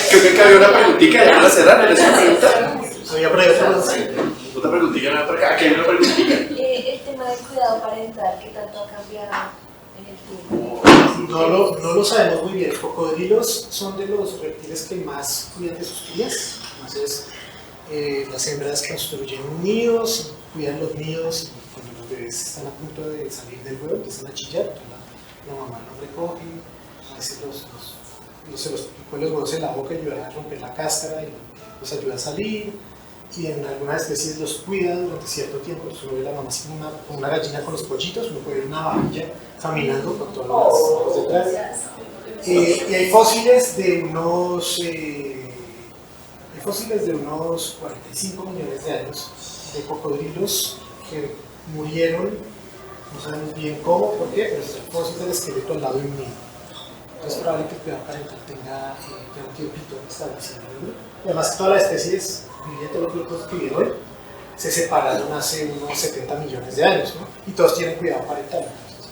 Creo que acá había una preguntita, ya para cerrar, ¿les una pregunta? Había por ahí Otra preguntita, aquí hay una preguntita. El tema del cuidado parental, ¿qué tanto ha cambiado en el tiempo? No lo sabemos muy bien. Los cocodrilos son de los reptiles que más cuidan de sus crías. Entonces, Las hembras construyen nidos, cuidan los nidos y cuando los bebés están a punto de salir del huevo empiezan a chillar, entonces la mamá los recoge, a veces pone los huevos en la boca y ayuda a romper la cáscara y los ayuda a salir. Y en algunas especies los cuida durante cierto tiempo. Entonces uno ve la mamá así como una gallina con los pollitos, uno puede ver una vajilla caminando con todos los detrás. Y hay fósiles de unos 45 millones de años de cocodrilos que murieron, no sabemos bien cómo, por qué, pero es el fósil del esqueleto al lado de un nido. Entonces es probable que el cuidado parental tenga ya un tiempito establecido. Y además todas las especies, todos los grupos que vivieron hoy, se separaron hace unos 70 millones de años, ¿no? Y todos tienen cuidado parental. Entonces,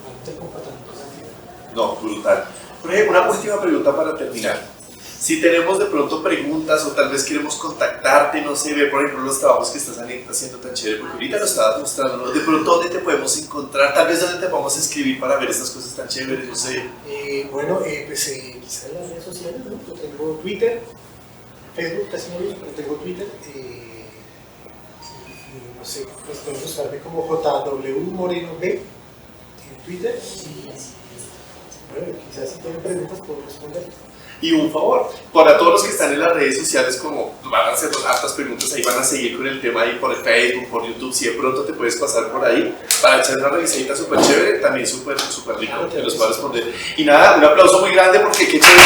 realmente el comportamiento es antiguo. No, brutal. Jorge, una última pregunta para terminar. Si tenemos de pronto preguntas o tal vez queremos contactarte, no sé, ver por ejemplo los trabajos que estás haciendo tan chévere, porque ahorita lo estabas mostrando, ¿no? De pronto, ¿dónde te podemos encontrar? Tal vez dónde te vamos a escribir para ver estas cosas tan chéveres, no sé. Quizá en las redes sociales, ¿no? Yo tengo Twitter, Facebook casi no uso, pero tengo Twitter. Y no sé, pues pueden buscarme como JW Moreno B en Twitter. Y bueno, quizás si tienen preguntas puedo responder. Y un favor, para todos los que están en las redes sociales, como van a hacer hartas preguntas, ahí van a seguir con el tema ahí por Facebook, por YouTube, si de pronto te puedes pasar por ahí para echar una revisadita súper chévere, también súper rico, que los va a responder. Y nada, un aplauso muy grande porque qué chévere.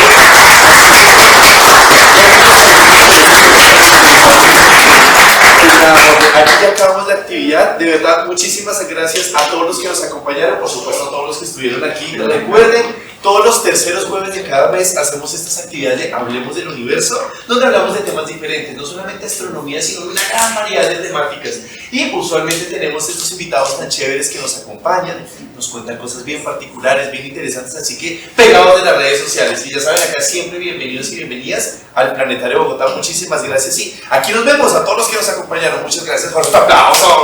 Aquí ya acabamos la actividad. De verdad, muchísimas gracias a todos los que nos acompañaron, por supuesto a todos los que estuvieron aquí. Recuerden, todos los terceros jueves de cada mes hacemos estas actividades de Hablemos del Universo, donde hablamos de temas diferentes, no solamente astronomía, sino de una gran variedad de temáticas. Y usualmente tenemos estos invitados tan chéveres que nos acompañan, nos cuentan cosas bien particulares, bien interesantes, así que pegados de las redes sociales. Y ya saben, acá siempre bienvenidos y bienvenidas al Planetario Bogotá. Muchísimas gracias y aquí nos vemos a todos los que nos acompañaron. Muchas gracias. Por un aplauso.